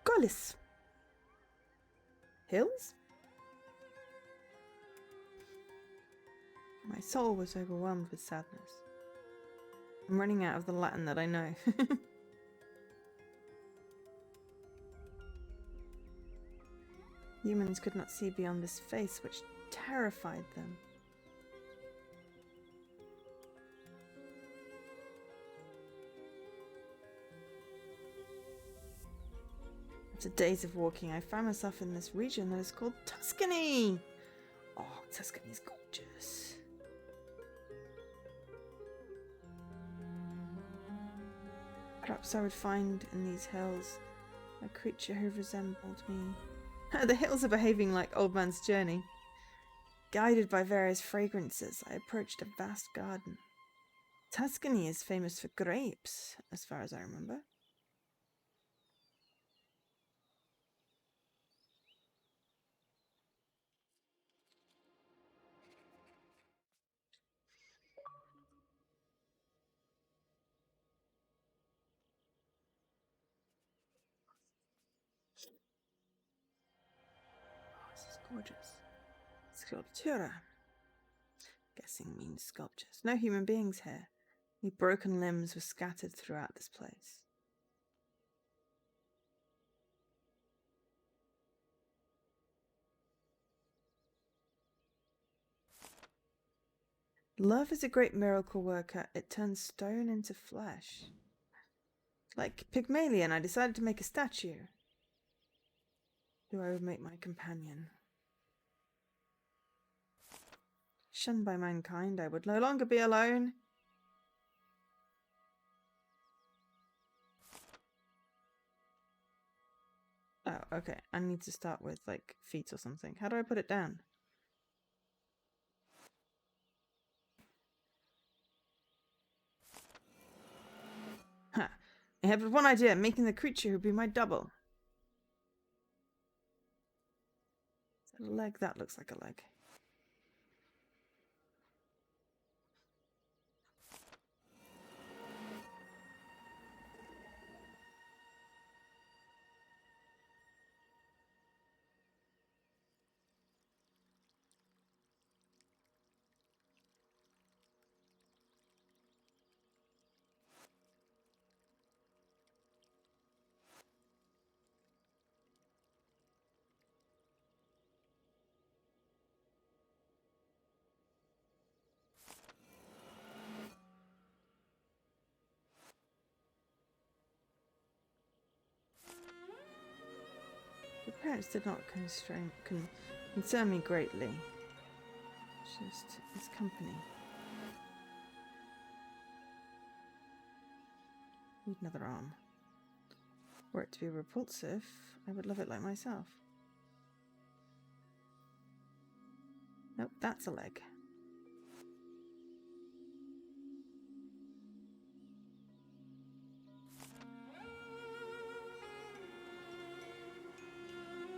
Golis. Hills? My soul was overwhelmed with sadness. I'm running out of the Latin that I know. Humans could not see beyond this face, which terrified them. After days of walking, I found myself in this region that is called Tuscany. Oh, Tuscany's gorgeous. Perhaps I would find in these hills a creature who resembled me. The hills are behaving like Old Man's Journey. Guided by various fragrances, I approached a vast garden. Tuscany is famous for grapes, as far as I remember. Oh, this is gorgeous. Sculptura. Guessing means sculptures. No human beings here. The broken limbs were scattered throughout this place. Love is a great miracle worker. It turns stone into flesh. Like Pygmalion, I decided to make a statue, who I would make my companion. Shunned by mankind, I would no longer be alone. Oh, okay. I need to start with, like, feet or something. How do I put it down? Ha! I have one idea, making the creature who be my double. Is that a leg? That looks like a leg. The parents did not concern me greatly. Just his company. Need another arm. Were it to be repulsive, I would love it like myself. Nope, that's a leg.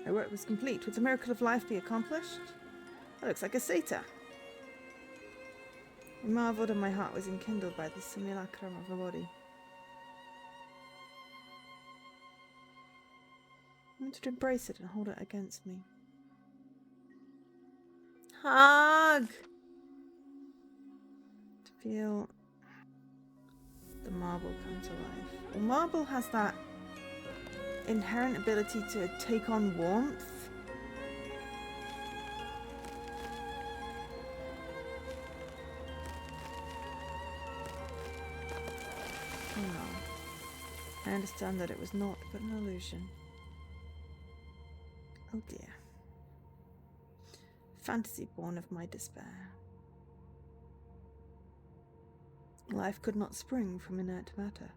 My work was complete. Would the miracle of life be accomplished? That looks like a satyr. I marvelled and my heart was enkindled by the simulacrum of a body. I wanted to embrace it and hold it against me. Hug! To feel the marble come to life. Well, marble has that inherent ability to take on warmth. Oh no. I understand that it was naught but an illusion. Oh dear. Fantasy born of my despair. Life could not spring from inert matter.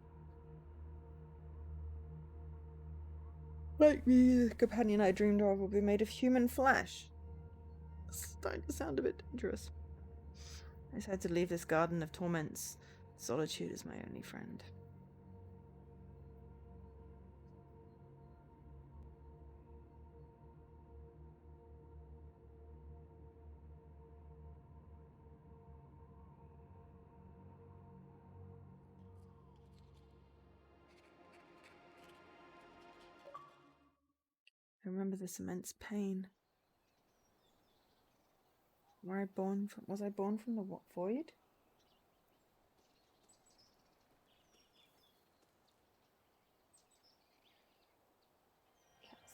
Like me, the companion I dreamed of will be made of human flesh. It's starting to sound a bit dangerous. I decided to leave this garden of torments. Solitude is my only friend. I remember this immense pain. Was I born from the void?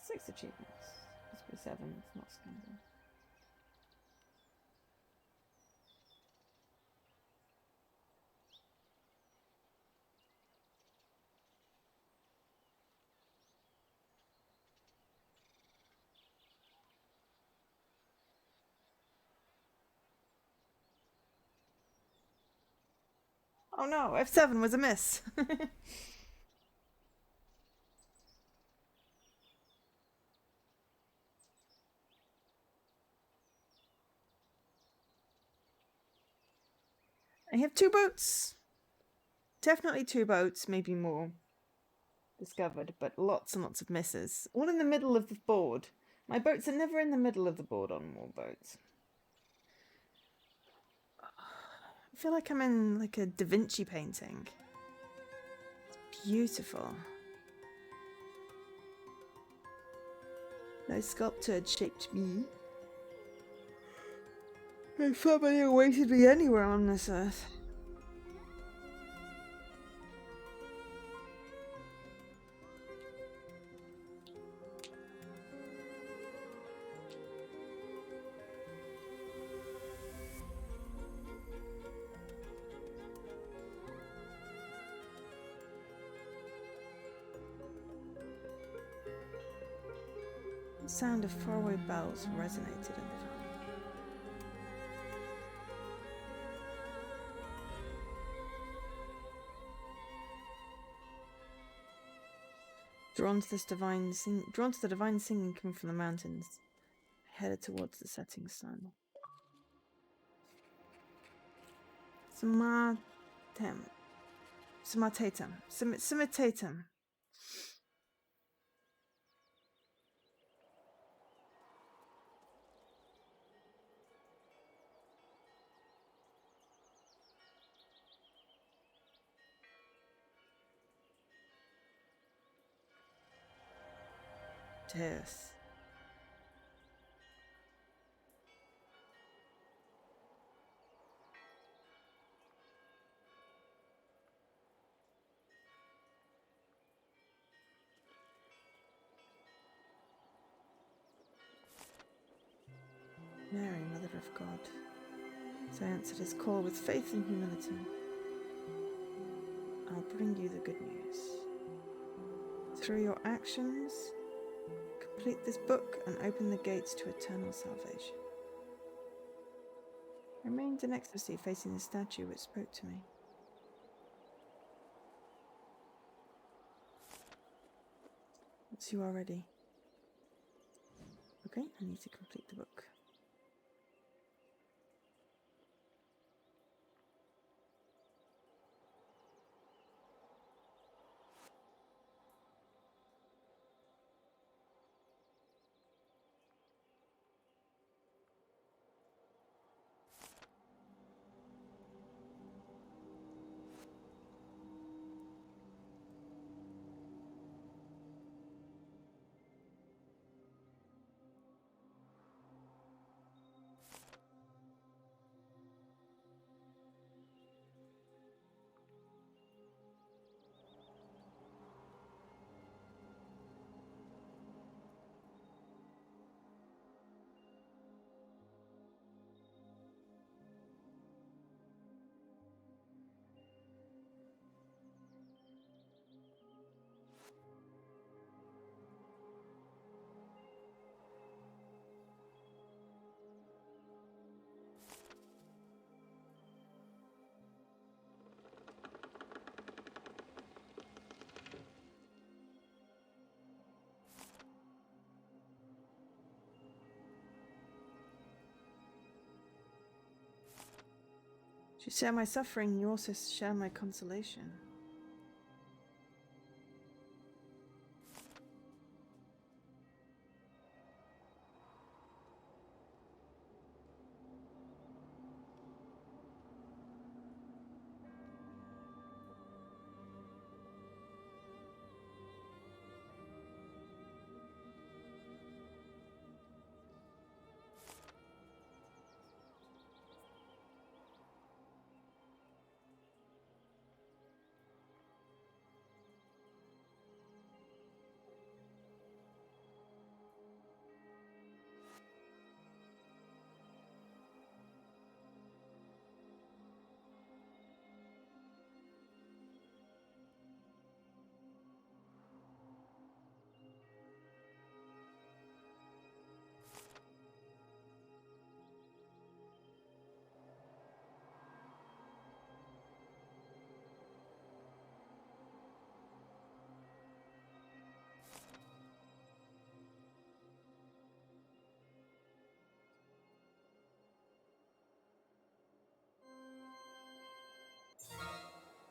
6 achievements. Must be 7, it's not scandal. Oh no, F7 was a miss. I have 2 boats. Definitely 2 boats, maybe more discovered, but lots and lots of misses. All in the middle of the board. My boats are never in the middle of the board on more boats. I feel like I'm in like a Da Vinci painting. It's beautiful. No sculptor had shaped me. No family awaited me anywhere on this earth. The sound of faraway bells resonated in the valley. Drawn to the divine singing coming from the mountains, I headed towards the setting sun. Summitatum. Tears. Mary, Mother of God. So I answered his call with faith and humility. I'll bring you the good news. Through your actions, Complete this book and open the gates to eternal salvation. I remained in ecstasy facing the statue which spoke to me. Once you are ready. Okay, I need to complete the book. You share my suffering, you also share my consolation.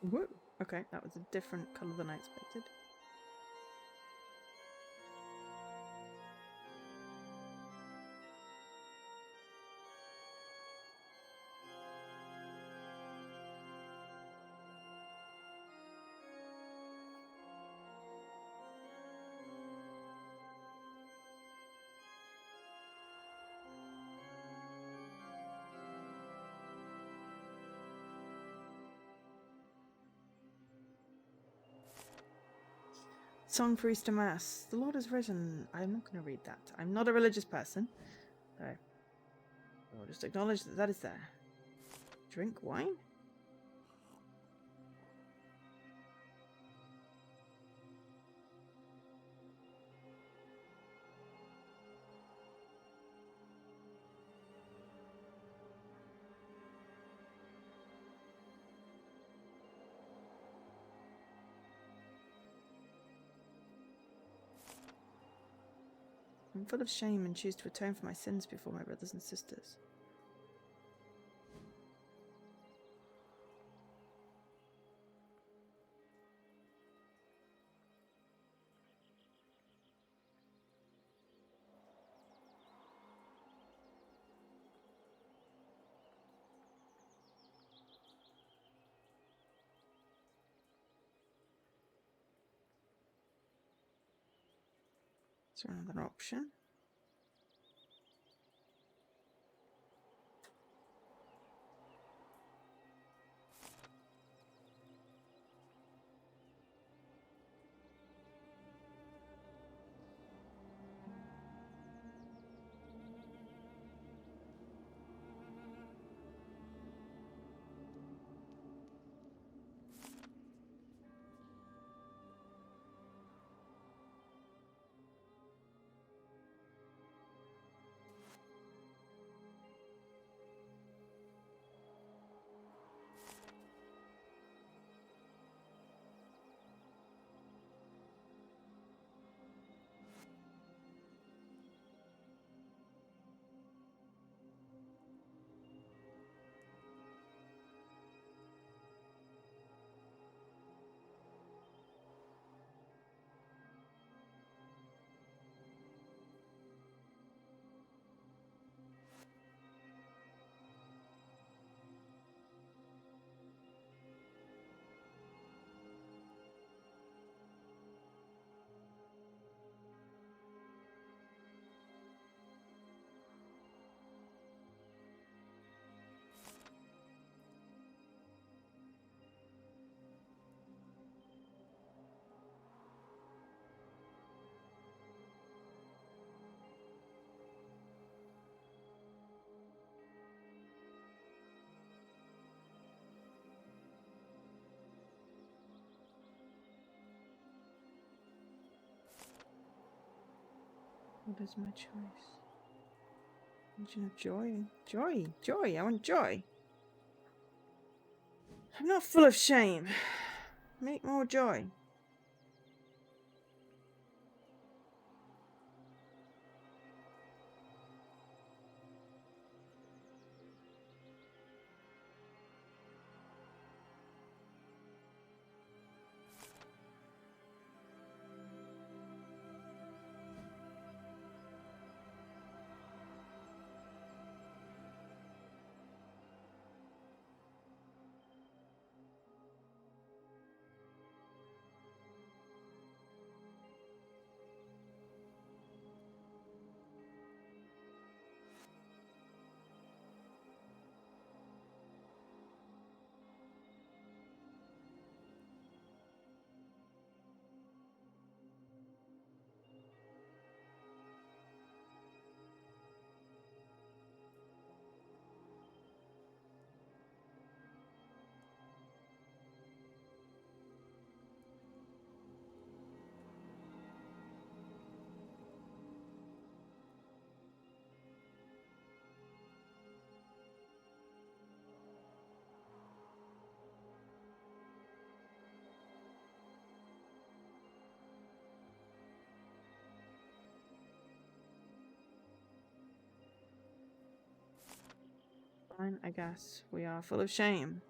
Woo! Okay, that was a different colour than I expected. Song for Easter Mass. The Lord has risen. I'm not going to read that. I'm not a religious person. So I'll just acknowledge that that is there. Drink wine? I'm full of shame and choose to atone for my sins before my brothers and sisters. Is there another option? What is my choice? Engine of joy. Joy. Joy. I want joy. I'm not full of shame. Make more joy. Fine, I guess. We are full of shame.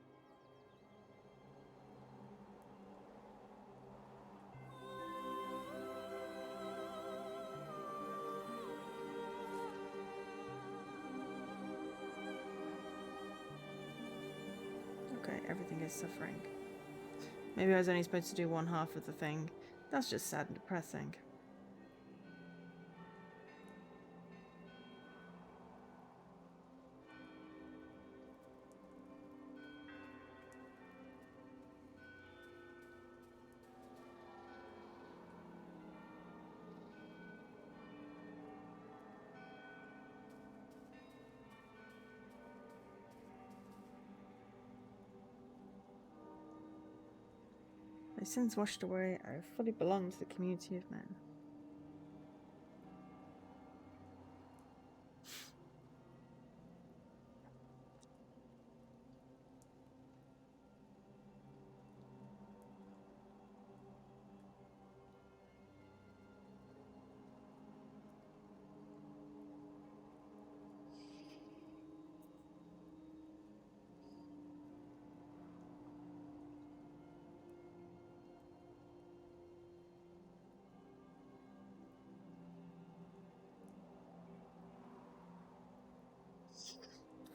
Okay, everything is suffering. Maybe I was only supposed to do one half of the thing. That's just sad and depressing. My sins washed away, I fully belong to the community of men.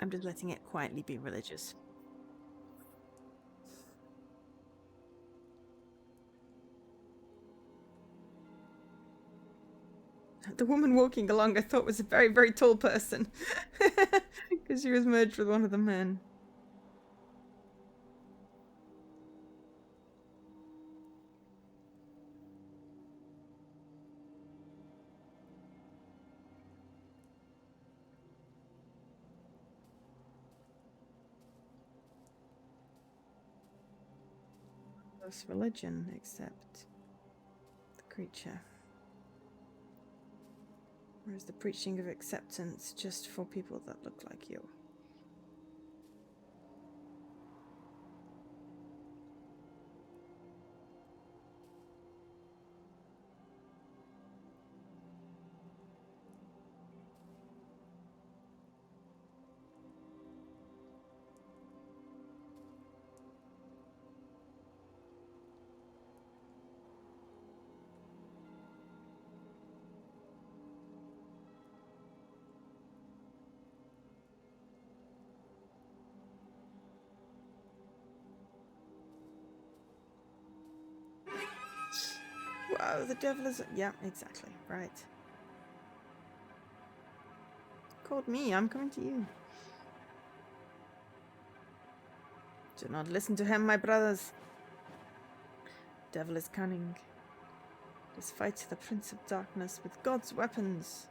I'm just letting it quietly be religious. The woman walking along I thought was a very, very tall person. Because she was merged with one of the men. This religion, except the creature. Or is the preaching of acceptance just for people that look like you? Wow, the devil is... Yeah, exactly. Right. Called me, I'm coming to you. Do not listen to him, my brothers. Devil is cunning. Let us fight the Prince of Darkness with God's weapons.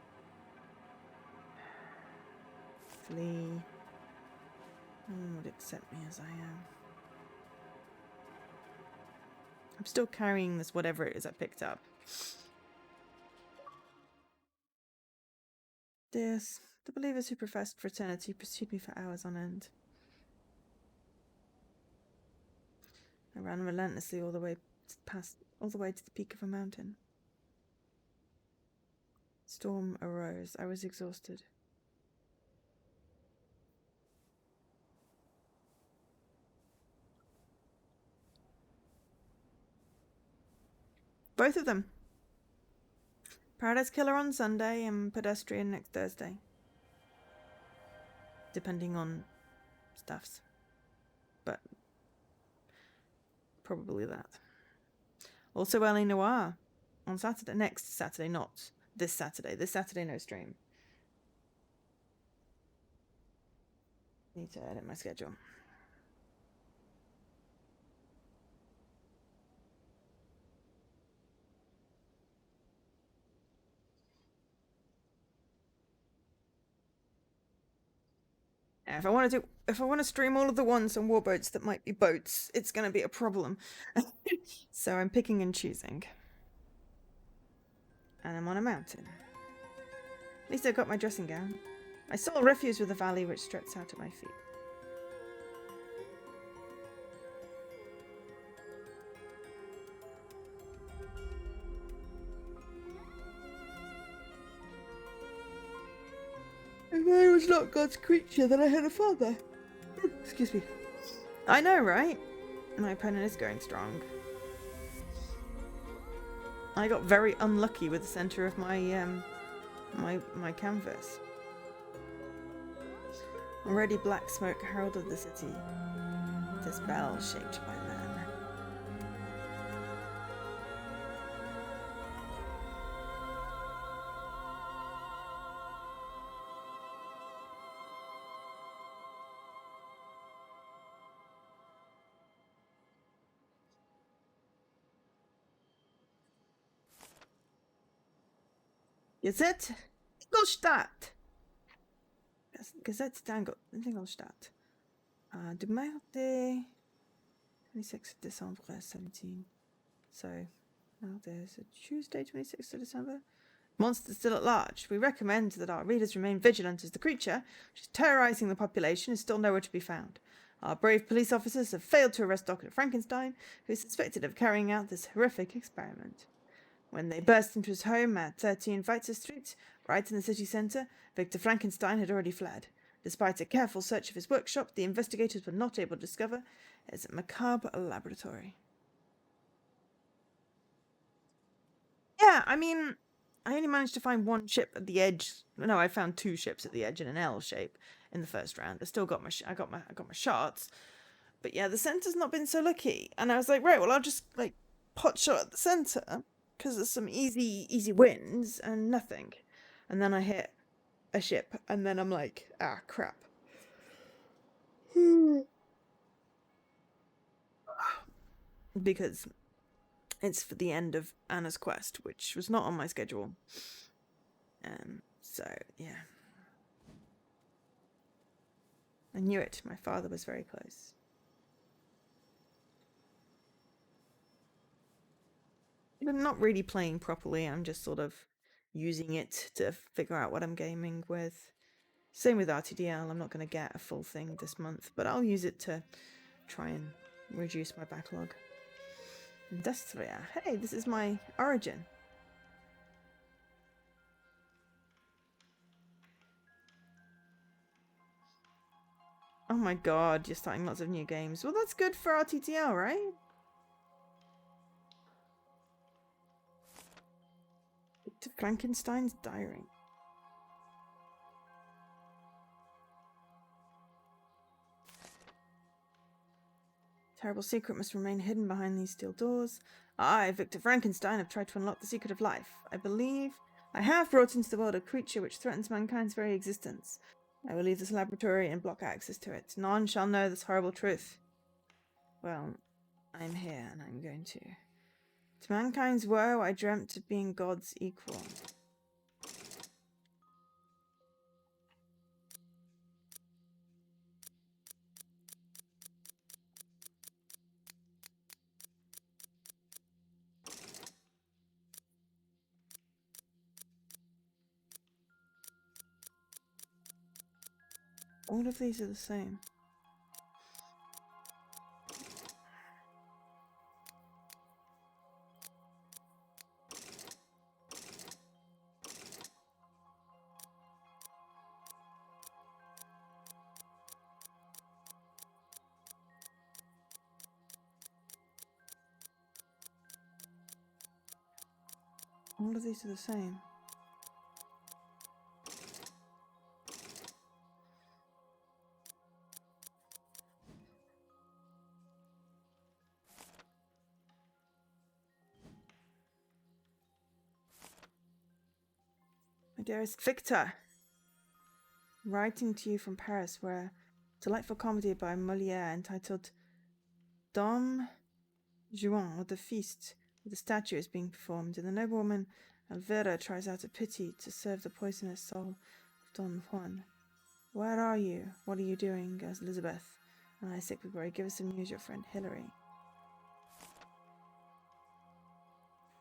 Flee. No one would accept me as I am. I'm still carrying this whatever it is I picked up. Deus, the believers who professed fraternity pursued me for hours on end. I ran relentlessly all the way to the peak of a mountain. Storm arose. I was exhausted. Both of them. Paradise Killer on Sunday and Pedestrian next Thursday. Depending on stuffs. But probably that. Also L.A. Noire on Saturday. Next Saturday, not this Saturday. This Saturday, no stream. Need to edit my schedule. If I want to stream all of the ones on warboats that might be boats, it's going to be a problem. So I'm picking and choosing. And I'm on a mountain. At least I've got my dressing gown. I saw a refuge with a valley which stretched out at my feet. If I was not God's creature, then I had a father. Excuse me. I know, right? My opponent is going strong. I got very unlucky with the center of my my canvas. Already black smoke heralded the city. This bell shaped by man. Gazette Ingolstadt. Gazette Ingolstadt. Du mardi 26th December 17. So, now there's a Tuesday, 26th of December. Monsters still at large. We recommend that our readers remain vigilant as the creature, which is terrorizing the population, is still nowhere to be found. Our brave police officers have failed to arrest Dr. Frankenstein, who is suspected of carrying out this horrific experiment. When they burst into his home at 13 Weitzer Street, right in the city centre, Victor Frankenstein had already fled. Despite a careful search of his workshop, the investigators were not able to discover his macabre laboratory. Yeah, I mean, I only managed to find one ship at the edge. No, I found two ships at the edge in an L shape in the first round. I still got I got my shots, but yeah, the centre's not been so lucky. And I was like, right, well, I'll just like pot shot at the center because there's some easy wins and nothing. And then I hit a ship, and then I'm like, ah, crap. Because it's for the end of Anna's quest, which was not on my schedule. So, yeah. I knew it. My father was very close. I'm not really playing properly. I'm just sort of using it to figure out what I'm gaming with. Same with RTDL. I'm not going to get a full thing this month, but I'll use it to try and reduce my backlog. Industria. Hey, this is my origin. Oh my god, you're starting lots of new games. Well, that's good for RTTL, right? To Frankenstein's diary. Terrible secret must remain hidden behind these steel doors. I, Victor Frankenstein, have tried to unlock the secret of life. I believe I have brought into the world a creature which threatens mankind's very existence. I will leave this laboratory and block access to it. None shall know this horrible truth. Well, I'm here and I'm going to. To mankind's woe, I dreamt of being God's equal. All of these are the same. All of these are the same. My dearest Victor, writing to you from Paris, where a delightful comedy by Molière entitled Dame Juan, or the Feast, where the statue is being performed, and the noblewoman Elvira tries out of pity to serve the poisonous soul of Don Juan. Where are you? What are you doing, Elizabeth? And I sick with worry. Give us some news, your friend Hilary.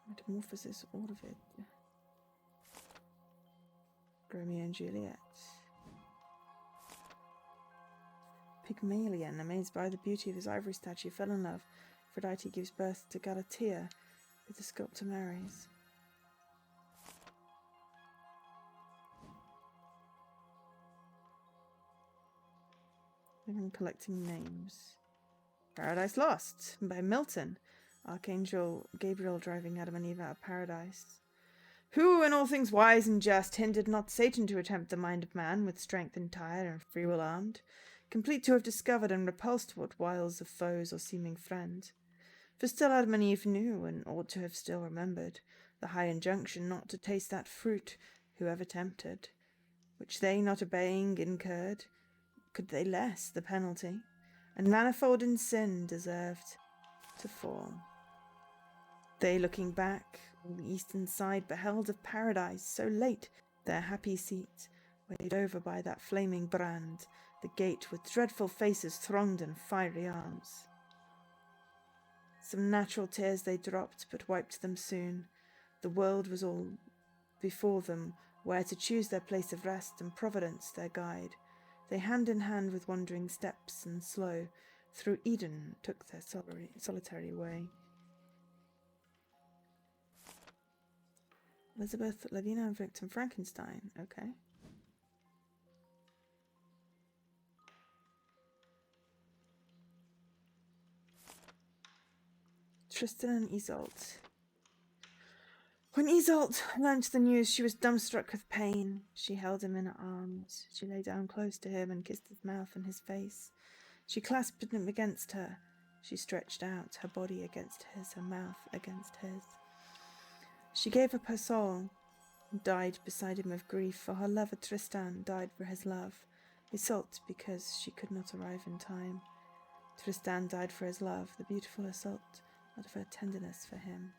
Metamorphosis, all of it. Romeo and Juliet. Pygmalion, amazed by the beauty of his ivory statue, fell in love. Aphrodite gives birth to Galatea, who the sculptor marries. I'm collecting names. Paradise Lost by Milton. Archangel Gabriel driving Adam and Eve out of paradise. Who, in all things wise and just, hindered not Satan to attempt the mind of man with strength entire and free will armed, complete to have discovered and repulsed what wiles of foes or seeming friend. For still Adam and Eve knew, and ought to have still remembered, the high injunction not to taste that fruit, whoever tempted, which they not obeying incurred, could they less the penalty, and manifold in sin deserved to fall. They, looking back, on the eastern side, beheld of paradise so late their happy seat, weighed over by that flaming brand, the gate with dreadful faces thronged and fiery arms. Some natural tears they dropped, but wiped them soon. The world was all before them, where to choose their place of rest, and Providence their guide. They hand in hand with wandering steps and slow, through Eden took their solitary way. Elizabeth, Lavina, and Victor Frankenstein. Okay. Tristan and Isolde. When Isolde learnt the news, she was dumbstruck with pain. She held him in her arms. She lay down close to him and kissed his mouth and his face. She clasped him against her. She stretched out, her body against his, her mouth against his. She gave up her soul, and died beside him of grief, for her lover Tristan died for his love. Isolde, because she could not arrive in time. Tristan died for his love, the beautiful Isolde, out of her tenderness for him.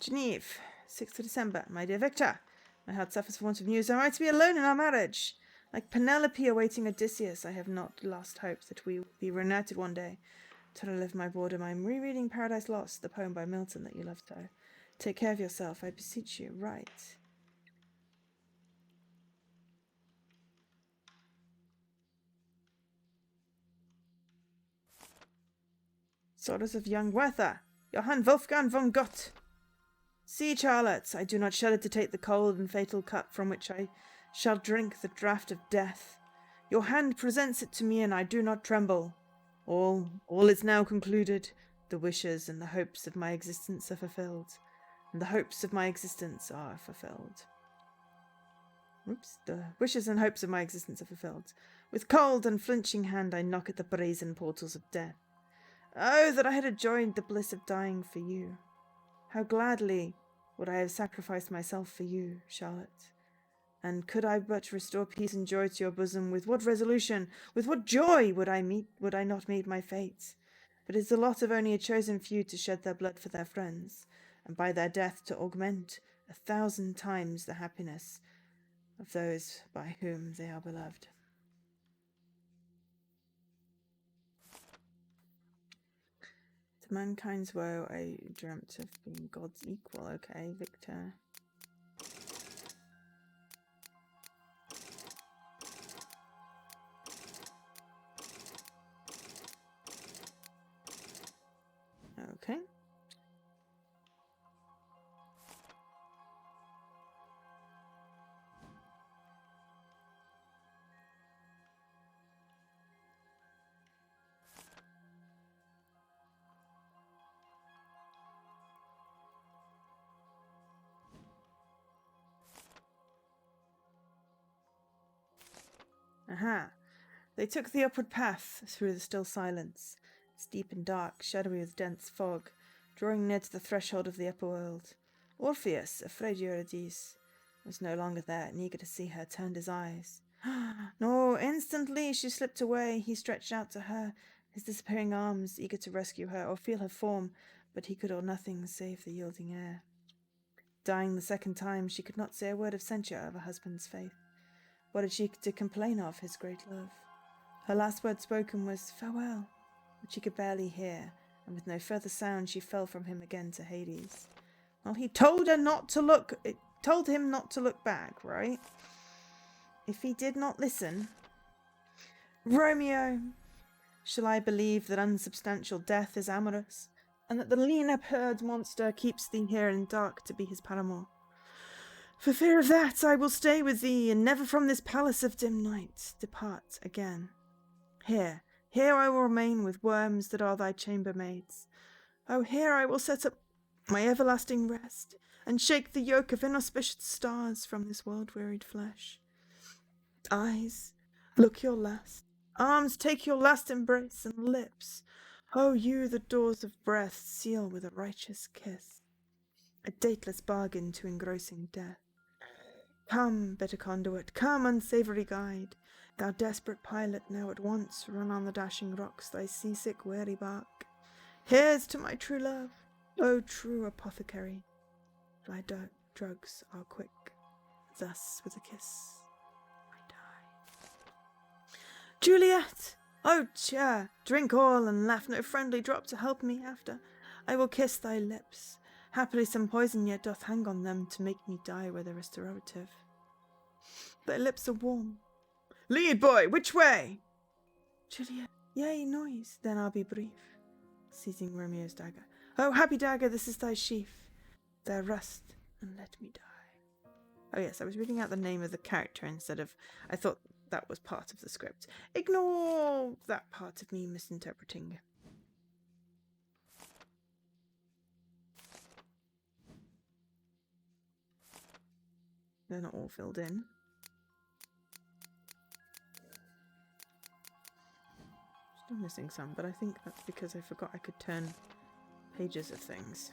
Geneve, 6th of December. My dear Victor, my heart suffers for want of news. Am I to be alone in our marriage? Like Penelope awaiting Odysseus, I have not lost hope that we will be reunited one day. To relive my boredom, I am rereading Paradise Lost, the poem by Milton that you love so. Take care of yourself, I beseech you. Write. Sorrows of young Werther, Johann Wolfgang von Gott. See, Charlotte, I do not shudder to take the cold and fatal cup from which I shall drink the draught of death. Your hand presents it to me, and I do not tremble. All is now concluded. The wishes and the hopes of my existence are fulfilled. And the hopes of my existence are fulfilled. The wishes and hopes of my existence are fulfilled. With cold and flinching hand I knock at the brazen portals of death. Oh, that I had enjoyed the bliss of dying for you. How gladly would I have sacrificed myself for you, Charlotte. And could I but restore peace and joy to your bosom, with what resolution, with what joy would I not meet my fate? But it is the lot of only a chosen few to shed their blood for their friends, and by their death to augment 1,000 times the happiness of those by whom they are beloved. To Mankind's woe, I dreamt of being God's equal. Okay, Victor. Okay. Aha. They took the upward path through the still silence. It's deep and dark, shadowy with dense fog, drawing near to the threshold of the upper world. Orpheus, afraid Eurydice was no longer there, and eager to see her, turned his eyes. No, instantly she slipped away. He stretched out to her, his disappearing arms, eager to rescue her or feel her form, but he could do nothing save the yielding air. Dying the second time, she could not say a word of censure of her husband's faith. What had she to complain of, his great love? Her last word spoken was farewell, which he could barely hear, and with no further sound she fell from him again to Hades. Well, he told him not to look back, right? If he did not listen... Romeo, shall I believe that unsubstantial death is amorous, and that the lean-up-haired monster keeps thee here in dark to be his paramour? For fear of that, I will stay with thee, and never from this palace of dim night depart again. Here I will remain with worms that are thy chambermaids. Oh, here I will set up my everlasting rest, and shake the yoke of inauspicious stars from this world-wearied flesh. Eyes, look your last. Arms, take your last embrace, and lips, oh, you the doors of breath, seal with a righteous kiss, a dateless bargain to engrossing death. Come, bitter conduit, come, unsavoury guide, thou desperate pilot, now at once run on the dashing rocks thy seasick, weary bark. Here's to my true love, O true apothecary, thy drugs are quick, thus with a kiss I die. Juliet! Oh, cheer, drink all, and laugh no friendly drop to help me after. I will kiss thy lips. Happily some poison yet doth hang on them to make me die with a restorative. Thy lips are warm. Lead, boy, which way? Juliet, yea, noise, then I'll be brief. Seizing Romeo's dagger. Oh, happy dagger, this is thy sheath. There rust, and let me die. Oh yes, I was reading out the name of the character instead of... I thought that was part of the script. Ignore that part of me misinterpreting. They're not all filled in. Still missing some, but I think that's because I forgot I could turn pages of things.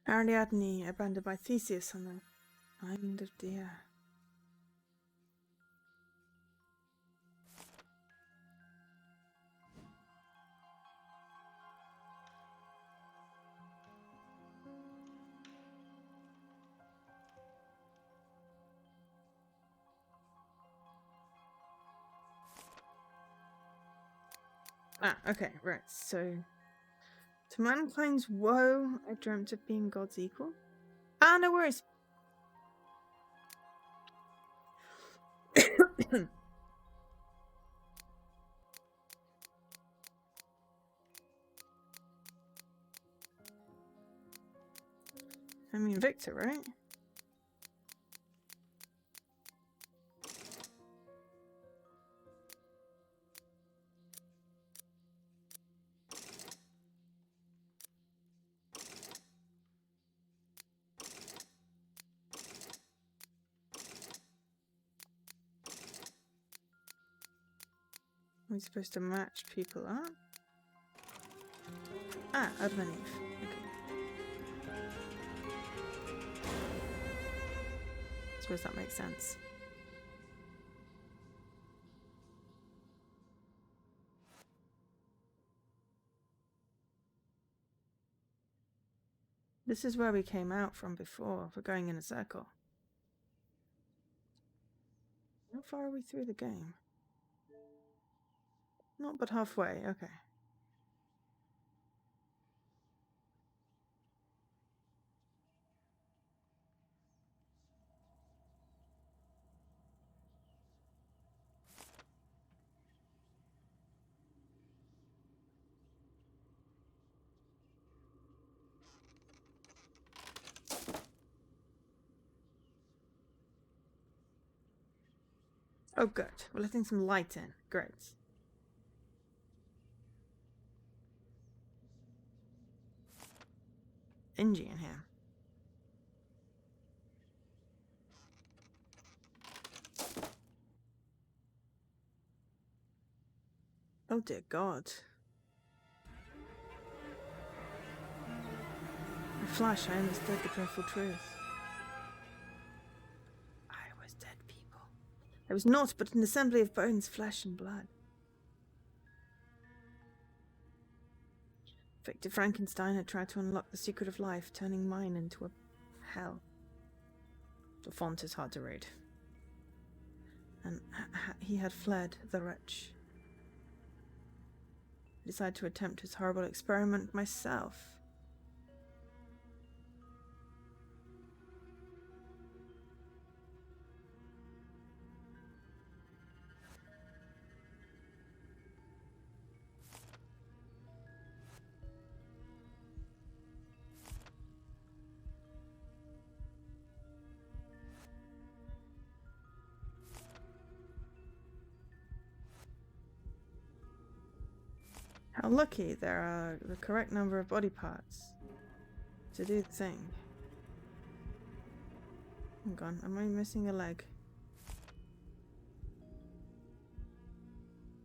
Ariadne, abandoned by Theseus on the island of Dia. Ah, okay, right, so... To mankind's woe, I dreamt of being God's equal. Ah, no worries. I mean, Victor, right? Are we supposed to match people up? Ah, Adam and Eve. Okay. I suppose that makes sense. This is where we came out from before. We're going in a circle. How far are we through the game? Not but halfway, okay. Oh, good. We're letting some light in. Great. Dingy in here. Oh dear God. In a flash, I understood the dreadful truth. I was dead, people. I was naught but an assembly of bones, flesh, and blood. Victor Frankenstein had tried to unlock the secret of life, turning mine into a hell. The font is hard to read. And he had fled, the wretch. I decided to attempt his horrible experiment myself. How lucky there are the correct number of body parts to do the thing. Hang on, am I missing a leg?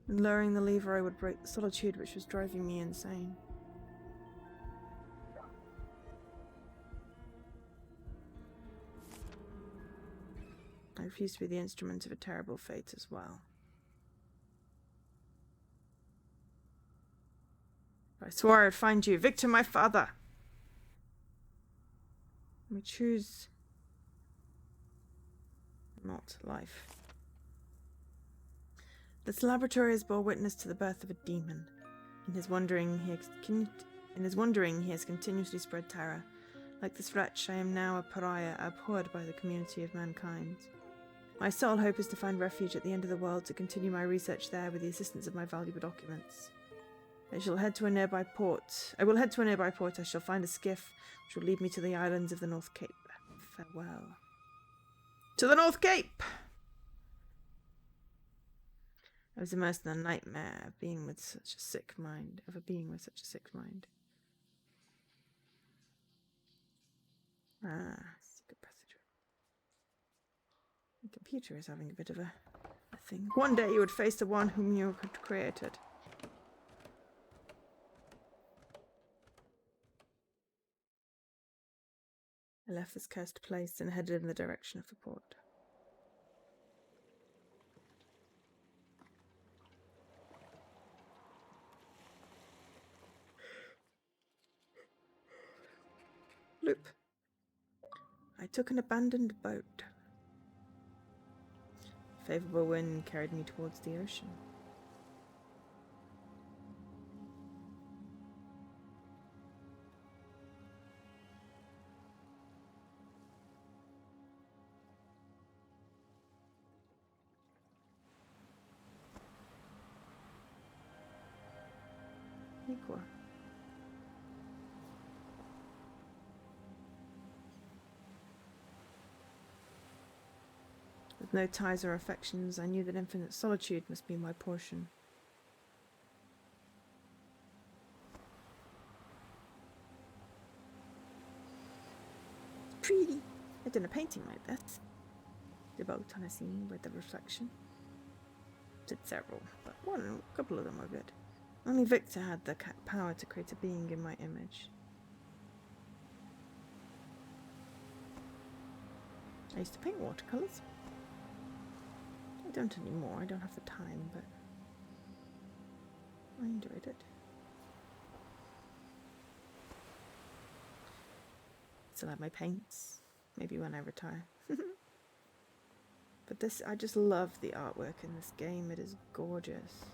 In lowering the lever, I would break the solitude which was driving me insane. I refuse to be the instrument of a terrible fate as well. I swore I would find you, Victor, my father. We choose not life. This laboratory has bore witness to the birth of a demon. In his wandering, he has continuously spread terror. Like this wretch, I am now a pariah, abhorred by the community of mankind. My sole hope is to find refuge at the end of the world, to continue my research there with the assistance of my valuable documents. I will head to a nearby port. I shall find a skiff which will lead me to the islands of the North Cape. Farewell. To the North Cape! I was immersed in a nightmare of being with such a sick mind. Secret passage. The computer is having a bit of a thing. One day you would face the one whom you had created. I left this cursed place and headed in the direction of the port. Loop. I took an abandoned boat. A favorable wind carried me towards the ocean. Equal. With no ties or affections, I knew that infinite solitude must be my portion. Pretty. I've done a painting like this. The boat on a scene with the reflection. Did several, but a couple of them were good. Only Victor had the power to create a being in my image. I used to paint watercolours. I don't anymore, I don't have the time, but I enjoyed it. Still have my paints, maybe when I retire. But this, I just love the artwork in this game, it is gorgeous.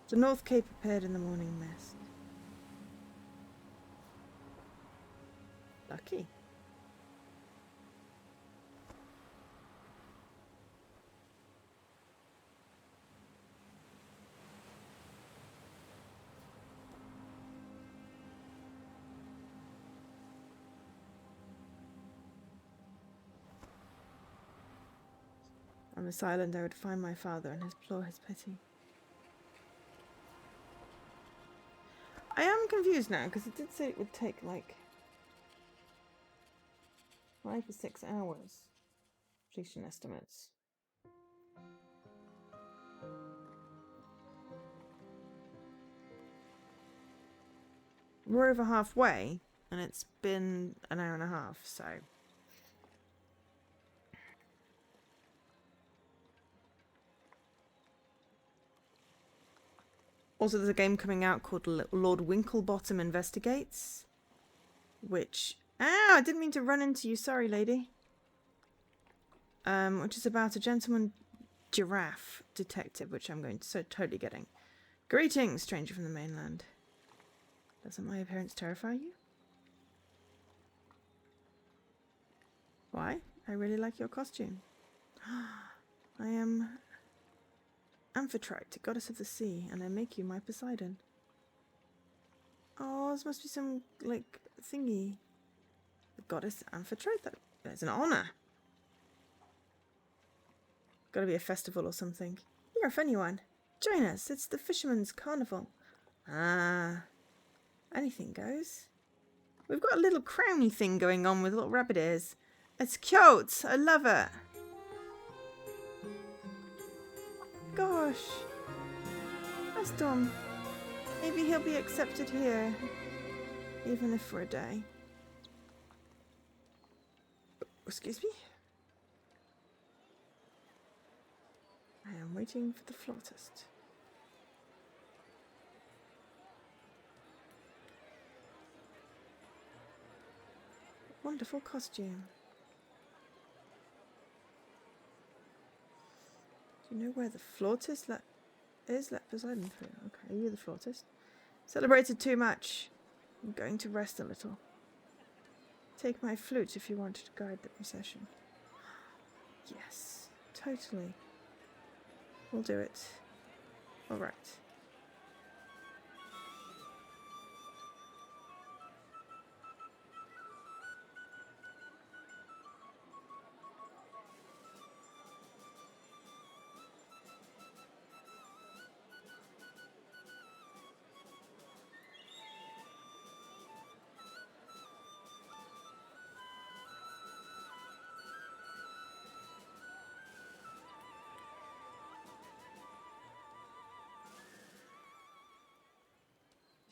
The North Cape appeared in the morning mist. Lucky. On this island I would find my father and implore his pity. I am confused now, because it did say it would take like 5 or 6 hours. Completion estimates. We're over halfway, and it's been an hour and a half, so... Also, there's a game coming out called Lord Winklebottom Investigates, which... Ow! I didn't mean to run into you, sorry, lady. Which is about a gentleman giraffe detective, which I'm going to totally getting. Greetings, stranger from the mainland. Doesn't my appearance terrify you? Why? I really like your costume. I am Amphitrite, goddess of the sea, and I make you my Poseidon. Oh, this must be some, like, thingy. The goddess Amphitrite? That is an honor. Gotta be a festival or something. You're a funny one. Join us, it's the Fisherman's Carnival. Ah, anything goes. We've got a little crowny thing going on with little rabbit ears. It's cute, I love it. Gosh, that's dumb. Maybe he'll be accepted here, even if for a day. Excuse me? I am waiting for the flautist. Wonderful costume. Do you know where the flautist is? Let Poseidon through. Okay, you're the flautist. Celebrated too much. I'm going to rest a little. Take my flute if you want to guide the procession. Yes, totally. We'll do it. All right.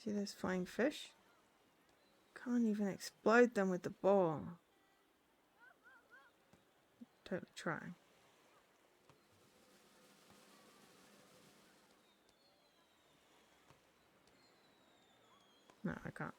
See those flying fish? Can't even explode them with the ball. Totally trying. No, I can't.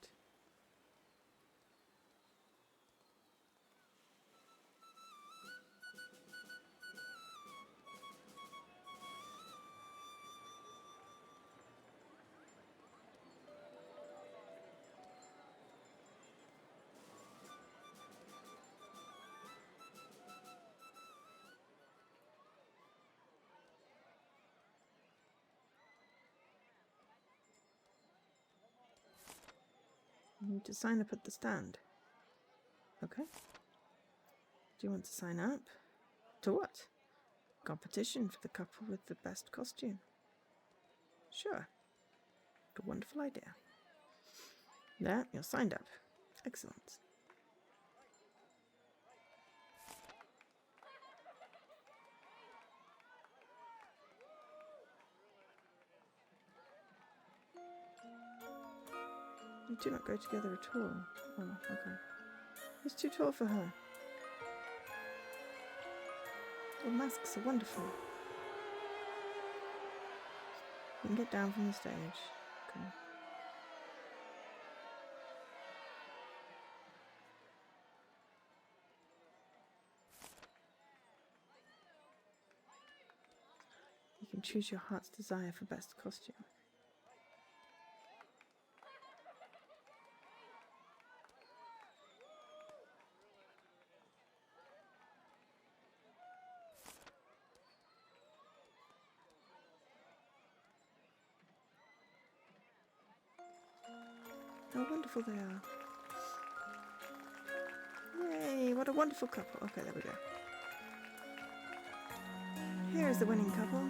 You need to sign up at the stand. Okay. Do you want to sign up? To what? Competition for the couple with the best costume. Sure. What a wonderful idea. There, you're signed up. Excellent. We do not go together at all. Oh, okay. He's too tall for her. Your masks are wonderful. You can get down from the stage. Okay. You can choose your heart's desire for best costume. How wonderful they are. Yay, what a wonderful couple. Okay, there we go. Here is the winning couple.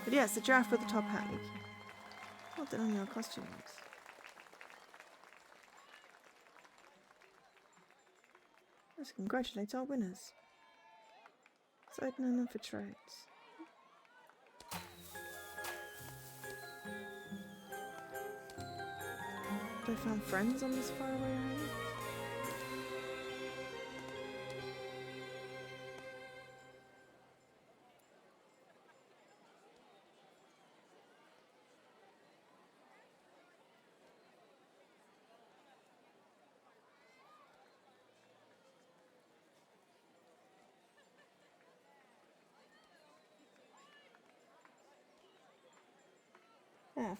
But yes, the giraffe with the top hat. Well done on your costumes. Let's congratulate our winners. Seidman and Fitrates. They found friends on this faraway island?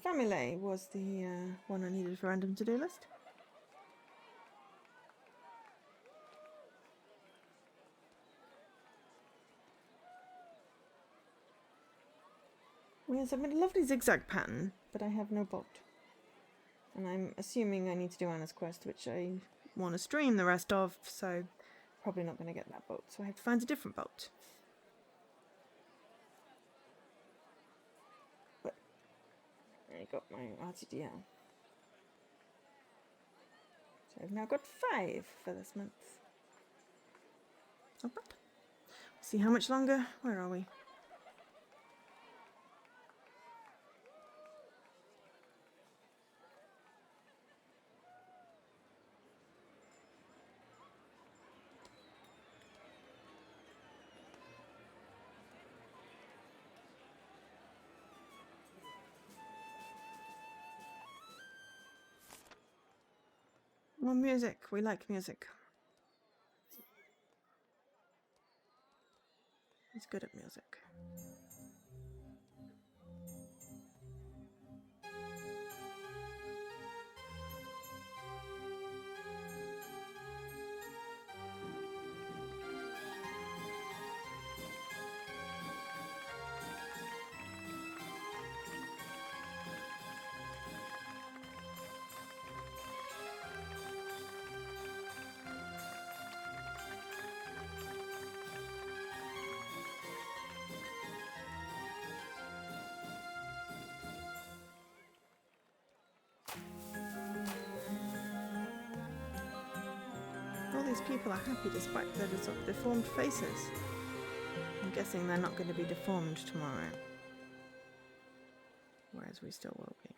Family was the one I needed for random to-do list. Yes, I've made a lovely zigzag pattern, but I have no bolt. And I'm assuming I need to do Anna's quest, which I want to stream the rest of, so probably not going to get that bolt. So I have to find a different bolt. But I got my RTDL. So I've now got 5 for this month. Not bad. See how much longer? Where are we? More music. We like music. He's good at music. All these people are happy despite their deformed faces. I'm guessing they're not going to be deformed tomorrow. Whereas we still will be.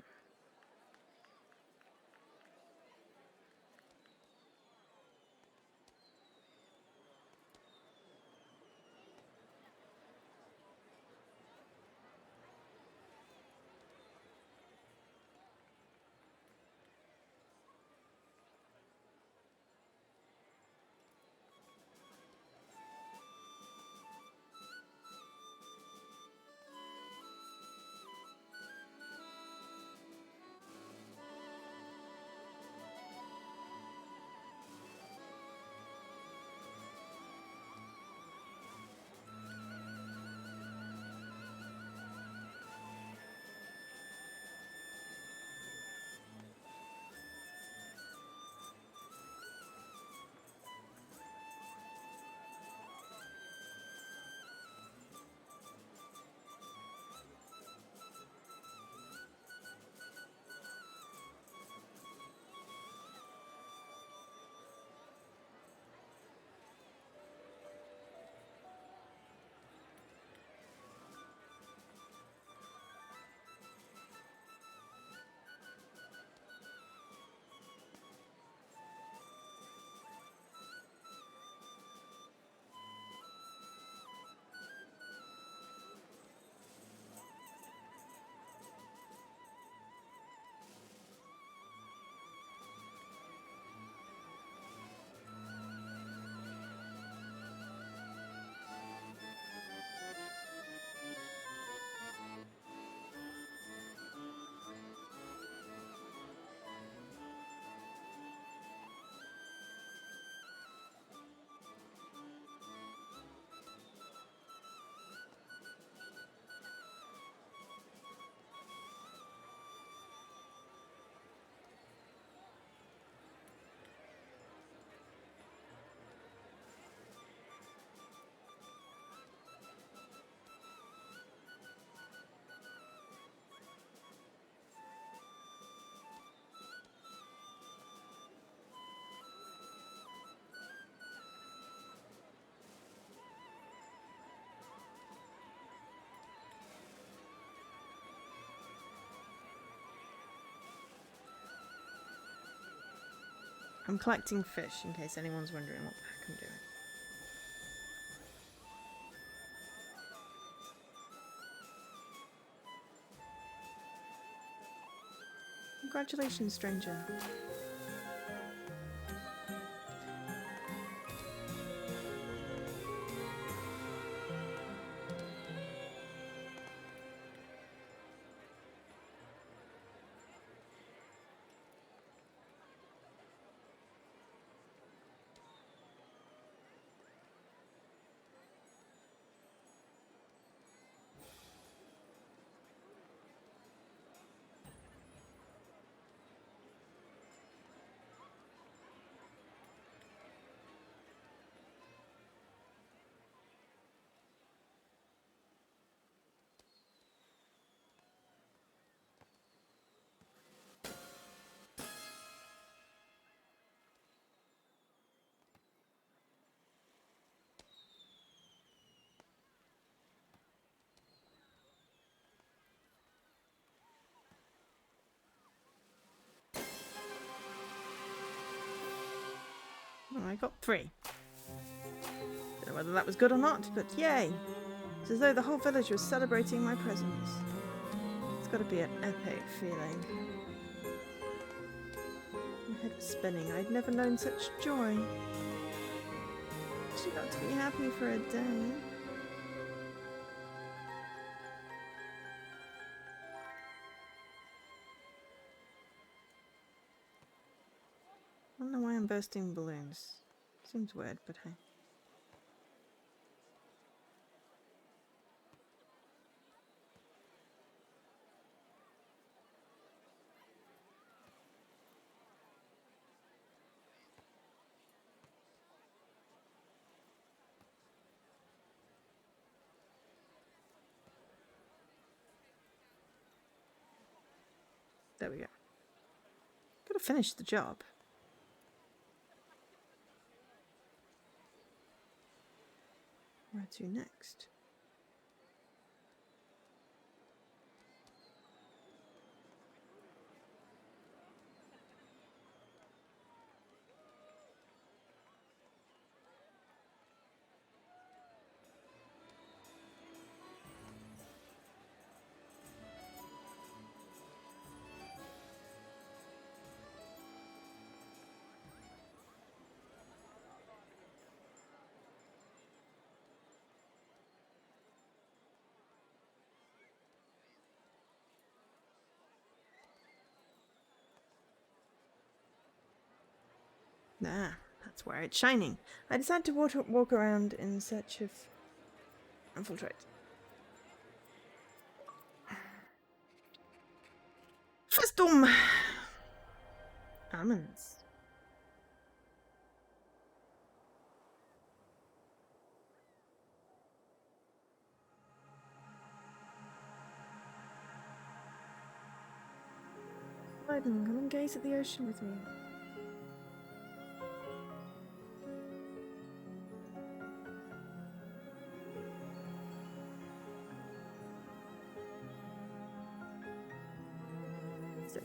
I'm collecting fish, in case anyone's wondering what the heck I'm doing. Congratulations, stranger. Oh, I got 3. Don't know whether that was good or not, but yay! It's as though the whole village was celebrating my presence. It's got to be an epic feeling. My head was spinning. I'd never known such joy. She got to be happy for a day. I don't know why I'm bursting balloons. Seems weird, but hey. There we go. Gotta finish the job. Where to next? Ah, that's where it's shining. I decided to walk around in search of infiltrate. Fistum! Almonds. Biden, come and gaze at the ocean with me. I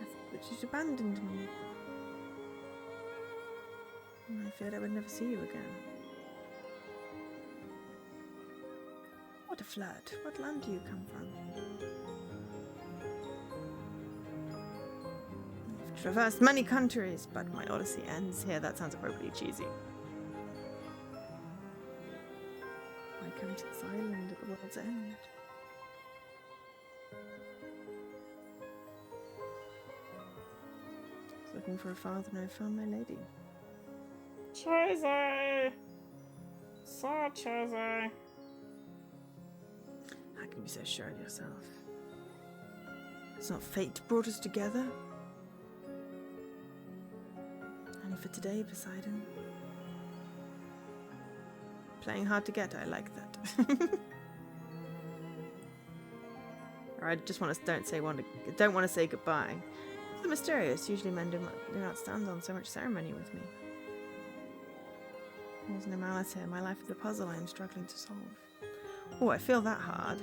thought that you'd abandoned me. I feared I would never see you again. What a flirt. What land do you come from? I've traversed many countries, but my odyssey ends here. That sounds appropriately cheesy. I come to this island at the world's end. Looking for a father, and I found my lady. Cheesy! So cheesy! How can you be so sure of yourself? It's not fate brought us together? Only for today, Poseidon. Playing hard to get, I like that. Or I just want to don't want to say goodbye. The mysterious. Usually men do not stand on so much ceremony with me. There's no malice here. My life is a puzzle I am struggling to solve. Oh, I feel that hard.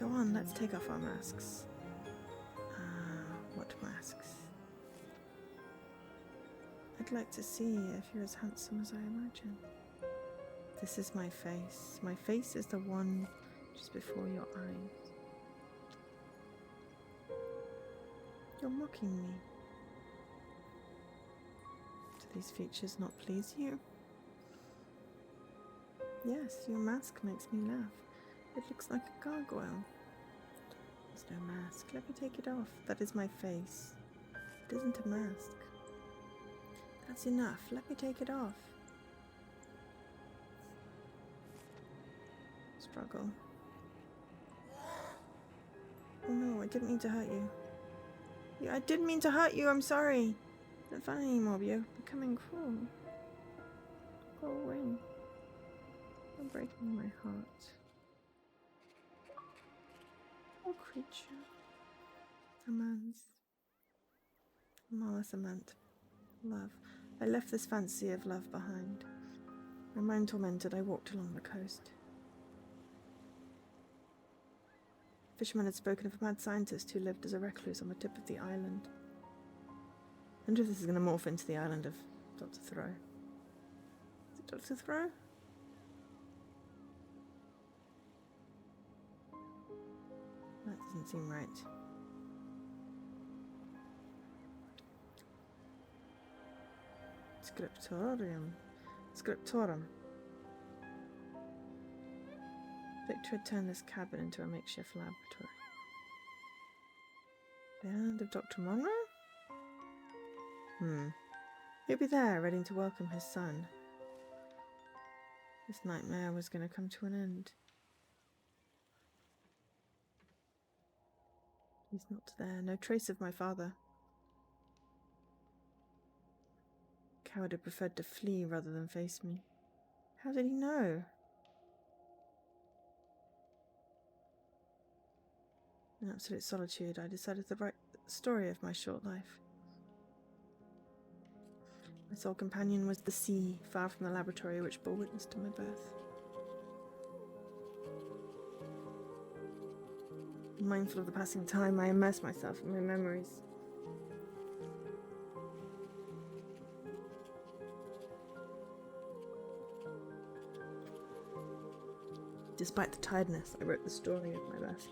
Go on, let's take off our masks. What masks? I'd like to see if you're as handsome as I imagine. This is my face. My face is the one just before your eyes. You're mocking me. Do these features not please you? Yes, your mask makes me laugh. It looks like a gargoyle. There's no mask. Let me take it off. That is my face. It isn't a mask. That's enough. Let me take it off. Struggle. Oh no, I didn't mean to hurt you. Yeah, I didn't mean to hurt you. I'm sorry. Not fun anymore, you're becoming cruel. Go away. You're breaking my heart. Oh, creature. Romance. Malice amant. Love. I left this fantasy of love behind. My mind tormented, I walked along the coast. Fishermen had spoken of a mad scientist who lived as a recluse on the tip of the island. I wonder if this is going to morph into the island of Dr. Thoreau. Is it Dr. Thoreau? That doesn't seem right. Scriptorum. Victor had turned this cabin into a makeshift laboratory. The island of Dr. Monroe? He'd be there, ready to welcome his son. This nightmare was going to come to an end. He's not there. No trace of my father. Coward had preferred to flee rather than face me. How did he know? In absolute solitude, I decided to write the story of my short life. My sole companion was the sea, far from the laboratory which bore witness to my birth. Mindful of the passing time, I immersed myself in my memories. Despite the tiredness, I wrote the story of my birth.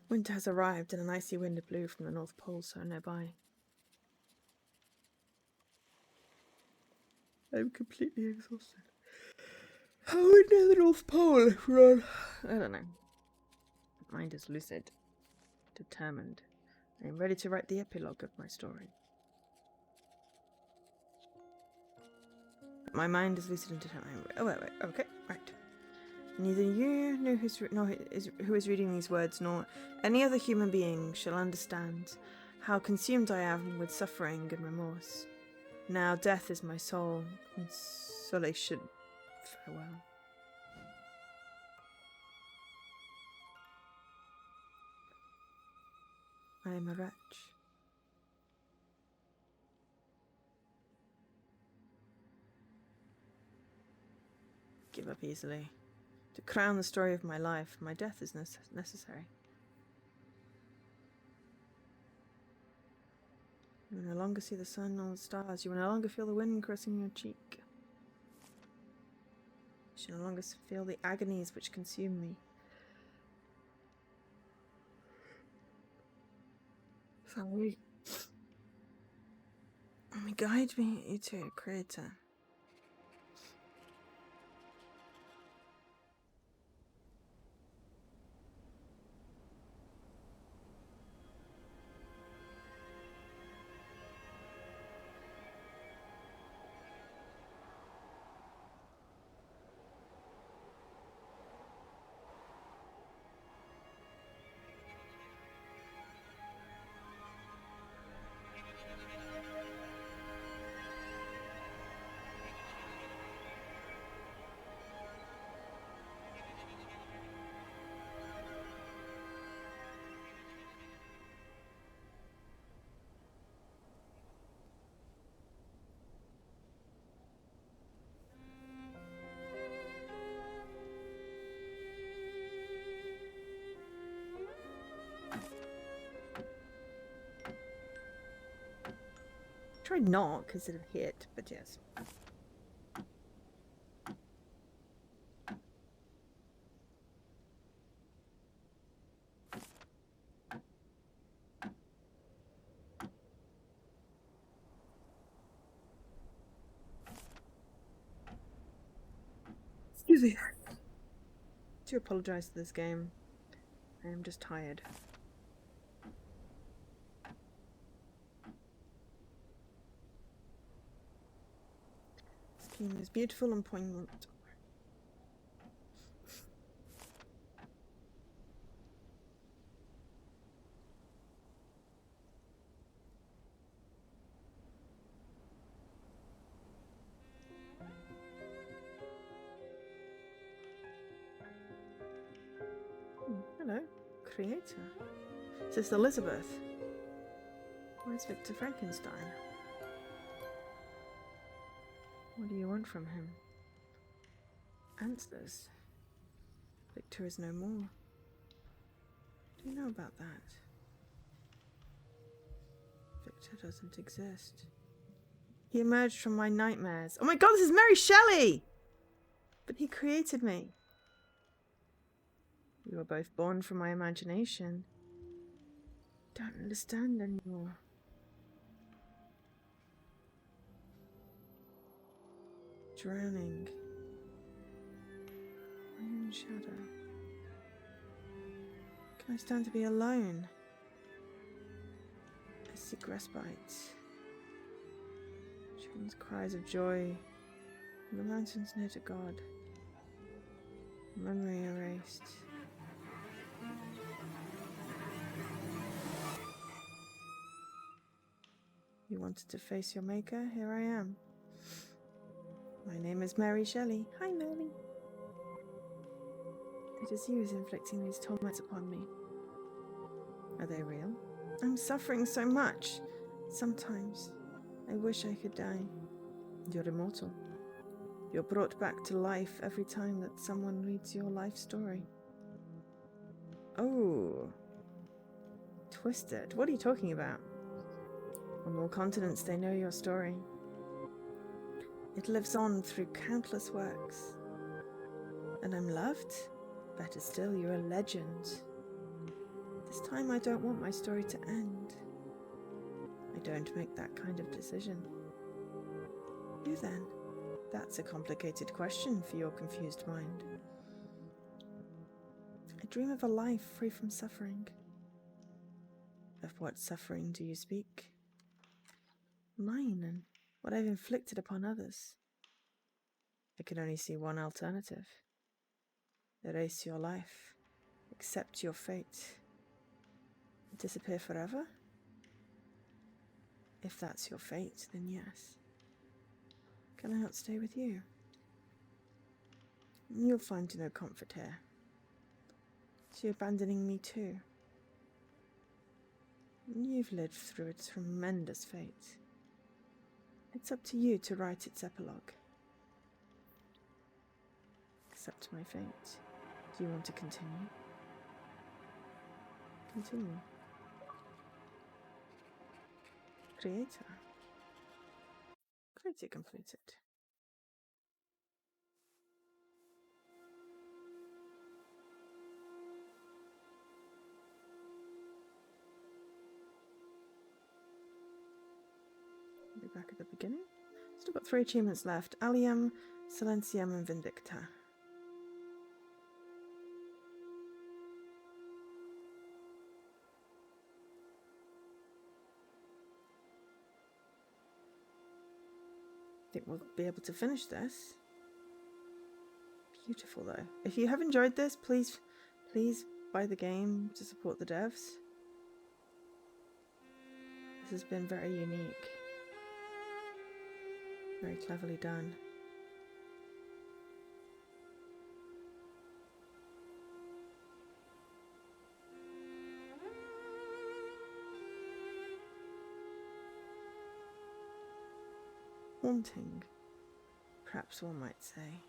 Winter has arrived and an icy wind blew from the North Pole so nearby. I'm completely exhausted. How are we near the North Pole, Ron? I don't know. Mind is lucid, determined. I am ready to write the epilogue of my story. My mind is lucid and determined. Oh, wait, okay, right. Neither you nor who is reading these words, nor any other human being shall understand how consumed I am with suffering and remorse. Now death is my sole consolation. Farewell. I am a wretch. Give up easily. To crown the story of my life, my death is necessary. You will no longer see the sun or the stars. You will no longer feel the wind caressing your cheek. You shall no longer feel the agonies which consume me. Sorry. Guide me to a creator. try knock instead of hit, but yes. Excuse me. I do apologise for this game. I am just tired. This game is beautiful and poignant. Hello, creator. Is this Elizabeth? Where's Victor Frankenstein? What do you want from him? Answers. Victor is no more. Do you know about that? Victor doesn't exist. He emerged from my nightmares. Oh my god, this is Mary Shelley! But he created me. We were both born from my imagination. Don't understand anymore. Drowning. My own shadow. Can I stand to be alone? I seek respite. Children's cries of joy. In the mountains near to God. Memory erased. You wanted to face your maker? Here I am. My name is Mary Shelley. Hi, Mary. It is you who's inflicting these torments upon me. Are they real? I'm suffering so much. Sometimes I wish I could die. You're immortal. You're brought back to life every time that someone reads your life story. Oh. Twisted. What are you talking about? On all continents they know your story. It lives on through countless works. And I'm loved? Better still, you're a legend. This time I don't want my story to end. I don't make that kind of decision. You then? That's a complicated question for your confused mind. I dream of a life free from suffering. Of what suffering do you speak? Mine and what I've inflicted upon others. I can only see one alternative. Erase your life. Accept your fate. Disappear forever? If that's your fate, then yes. Can I not stay with you? You'll find no comfort here. So you're abandoning me too. You've lived through a tremendous fate. It's up to you to write its epilogue. Accept my fate. Do you want to continue? Continue. Creator. Creator completed. Be back at the beginning. Still got 3 achievements left. Allium, Silentium, and Vindicta. I think we'll be able to finish this. Beautiful though. If you have enjoyed this, please buy the game to support the devs. This has been very unique. Very cleverly done. Haunting, perhaps one might say.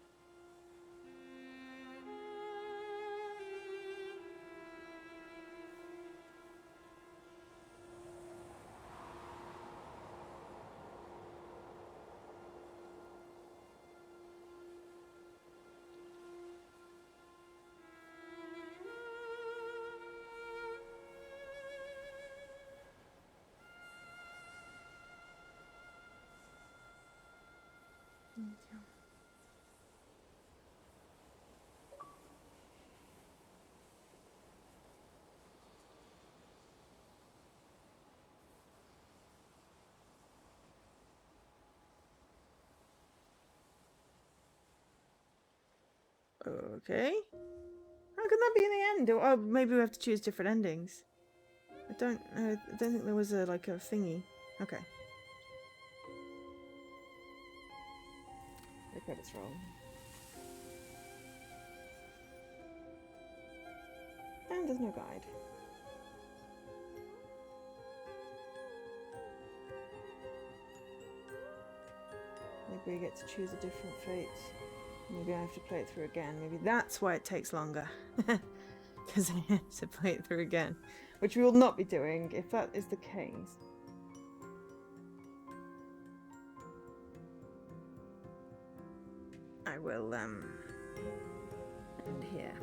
Okay. How can that be in the end? Oh, maybe we have to choose different endings. I don't think there was a thingy. Okay. The credits roll. And there's no guide. Maybe we get to choose a different fate. Maybe I have to play it through again. Maybe that's why it takes longer. Because I have to play it through again. Which we will not be doing if that is the case. I will end here.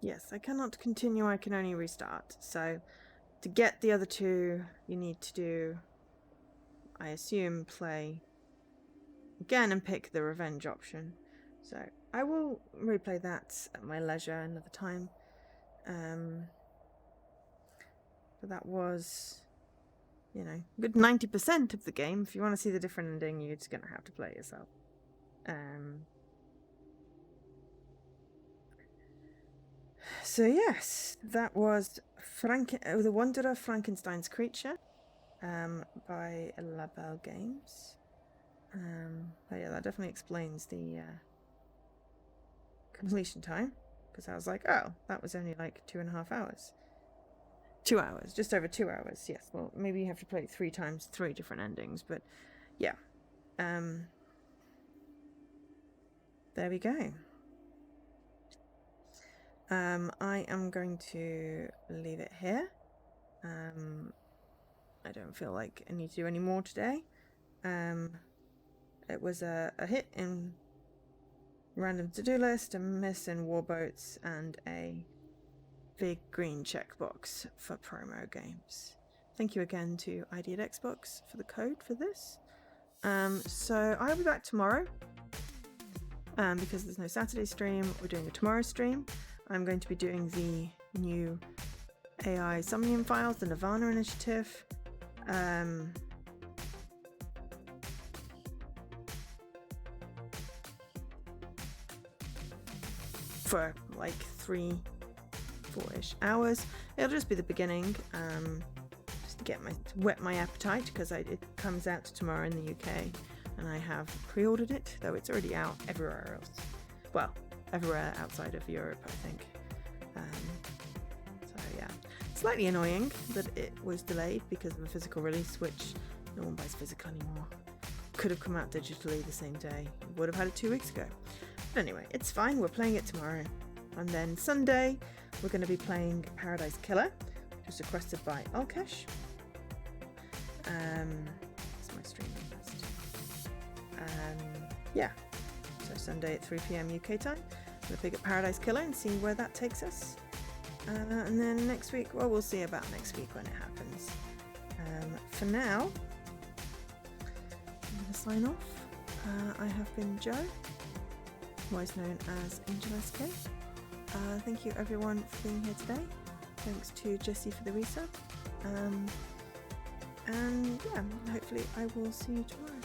Yes, I cannot continue, I can only restart. So, to get the other two, you need to do, I assume, play again and pick the revenge option. So, I will replay that at my leisure another time. But that was, a good 90% of the game. If you want to see the different ending, you're just going to have to play it yourself. So yes, that was The Wanderer, Frankenstein's Creature, by Label Games. But yeah, that definitely explains the completion time, because I was like, oh, that was only like 2.5 hours. 2 hours, just over 2 hours. Yes, well, maybe you have to play it 3 times, 3 different endings, but yeah. There we go. I am going to leave it here. I don't feel like I need to do any more today. It was a hit in random to-do list, a miss in warboats, and a big green checkbox for promo games. Thank you again to ID at Xbox for the code for this. So I'll be back tomorrow. Because there's no Saturday stream, we're doing a tomorrow stream. I'm going to be doing the new AI Somnium files, the Nirvana initiative. For like 3-4-ish hours. It'll just be the beginning, just to get whet my appetite, because it comes out tomorrow in the UK, and I have pre-ordered it, though it's already out everywhere else. Well, everywhere outside of Europe, I think. So yeah, slightly annoying that it was delayed because of a physical release, which no one buys physical anymore. Could have come out digitally the same day. Would have had it 2 weeks ago. But anyway, it's fine. We're playing it tomorrow. And then Sunday, we're going to be playing Paradise Killer, which was requested by Alkesh. That's my stream request. Yeah. So Sunday at 3 PM UK time. I'm going to pick up Paradise Killer and see where that takes us. And then next week, well, we'll see about next week when it happens. For now, I'm going to sign off. I have been Jo, otherwise known as Angel SK. Thank you everyone for being here today. Thanks to Jessie for the resub. And yeah, hopefully I will see you tomorrow.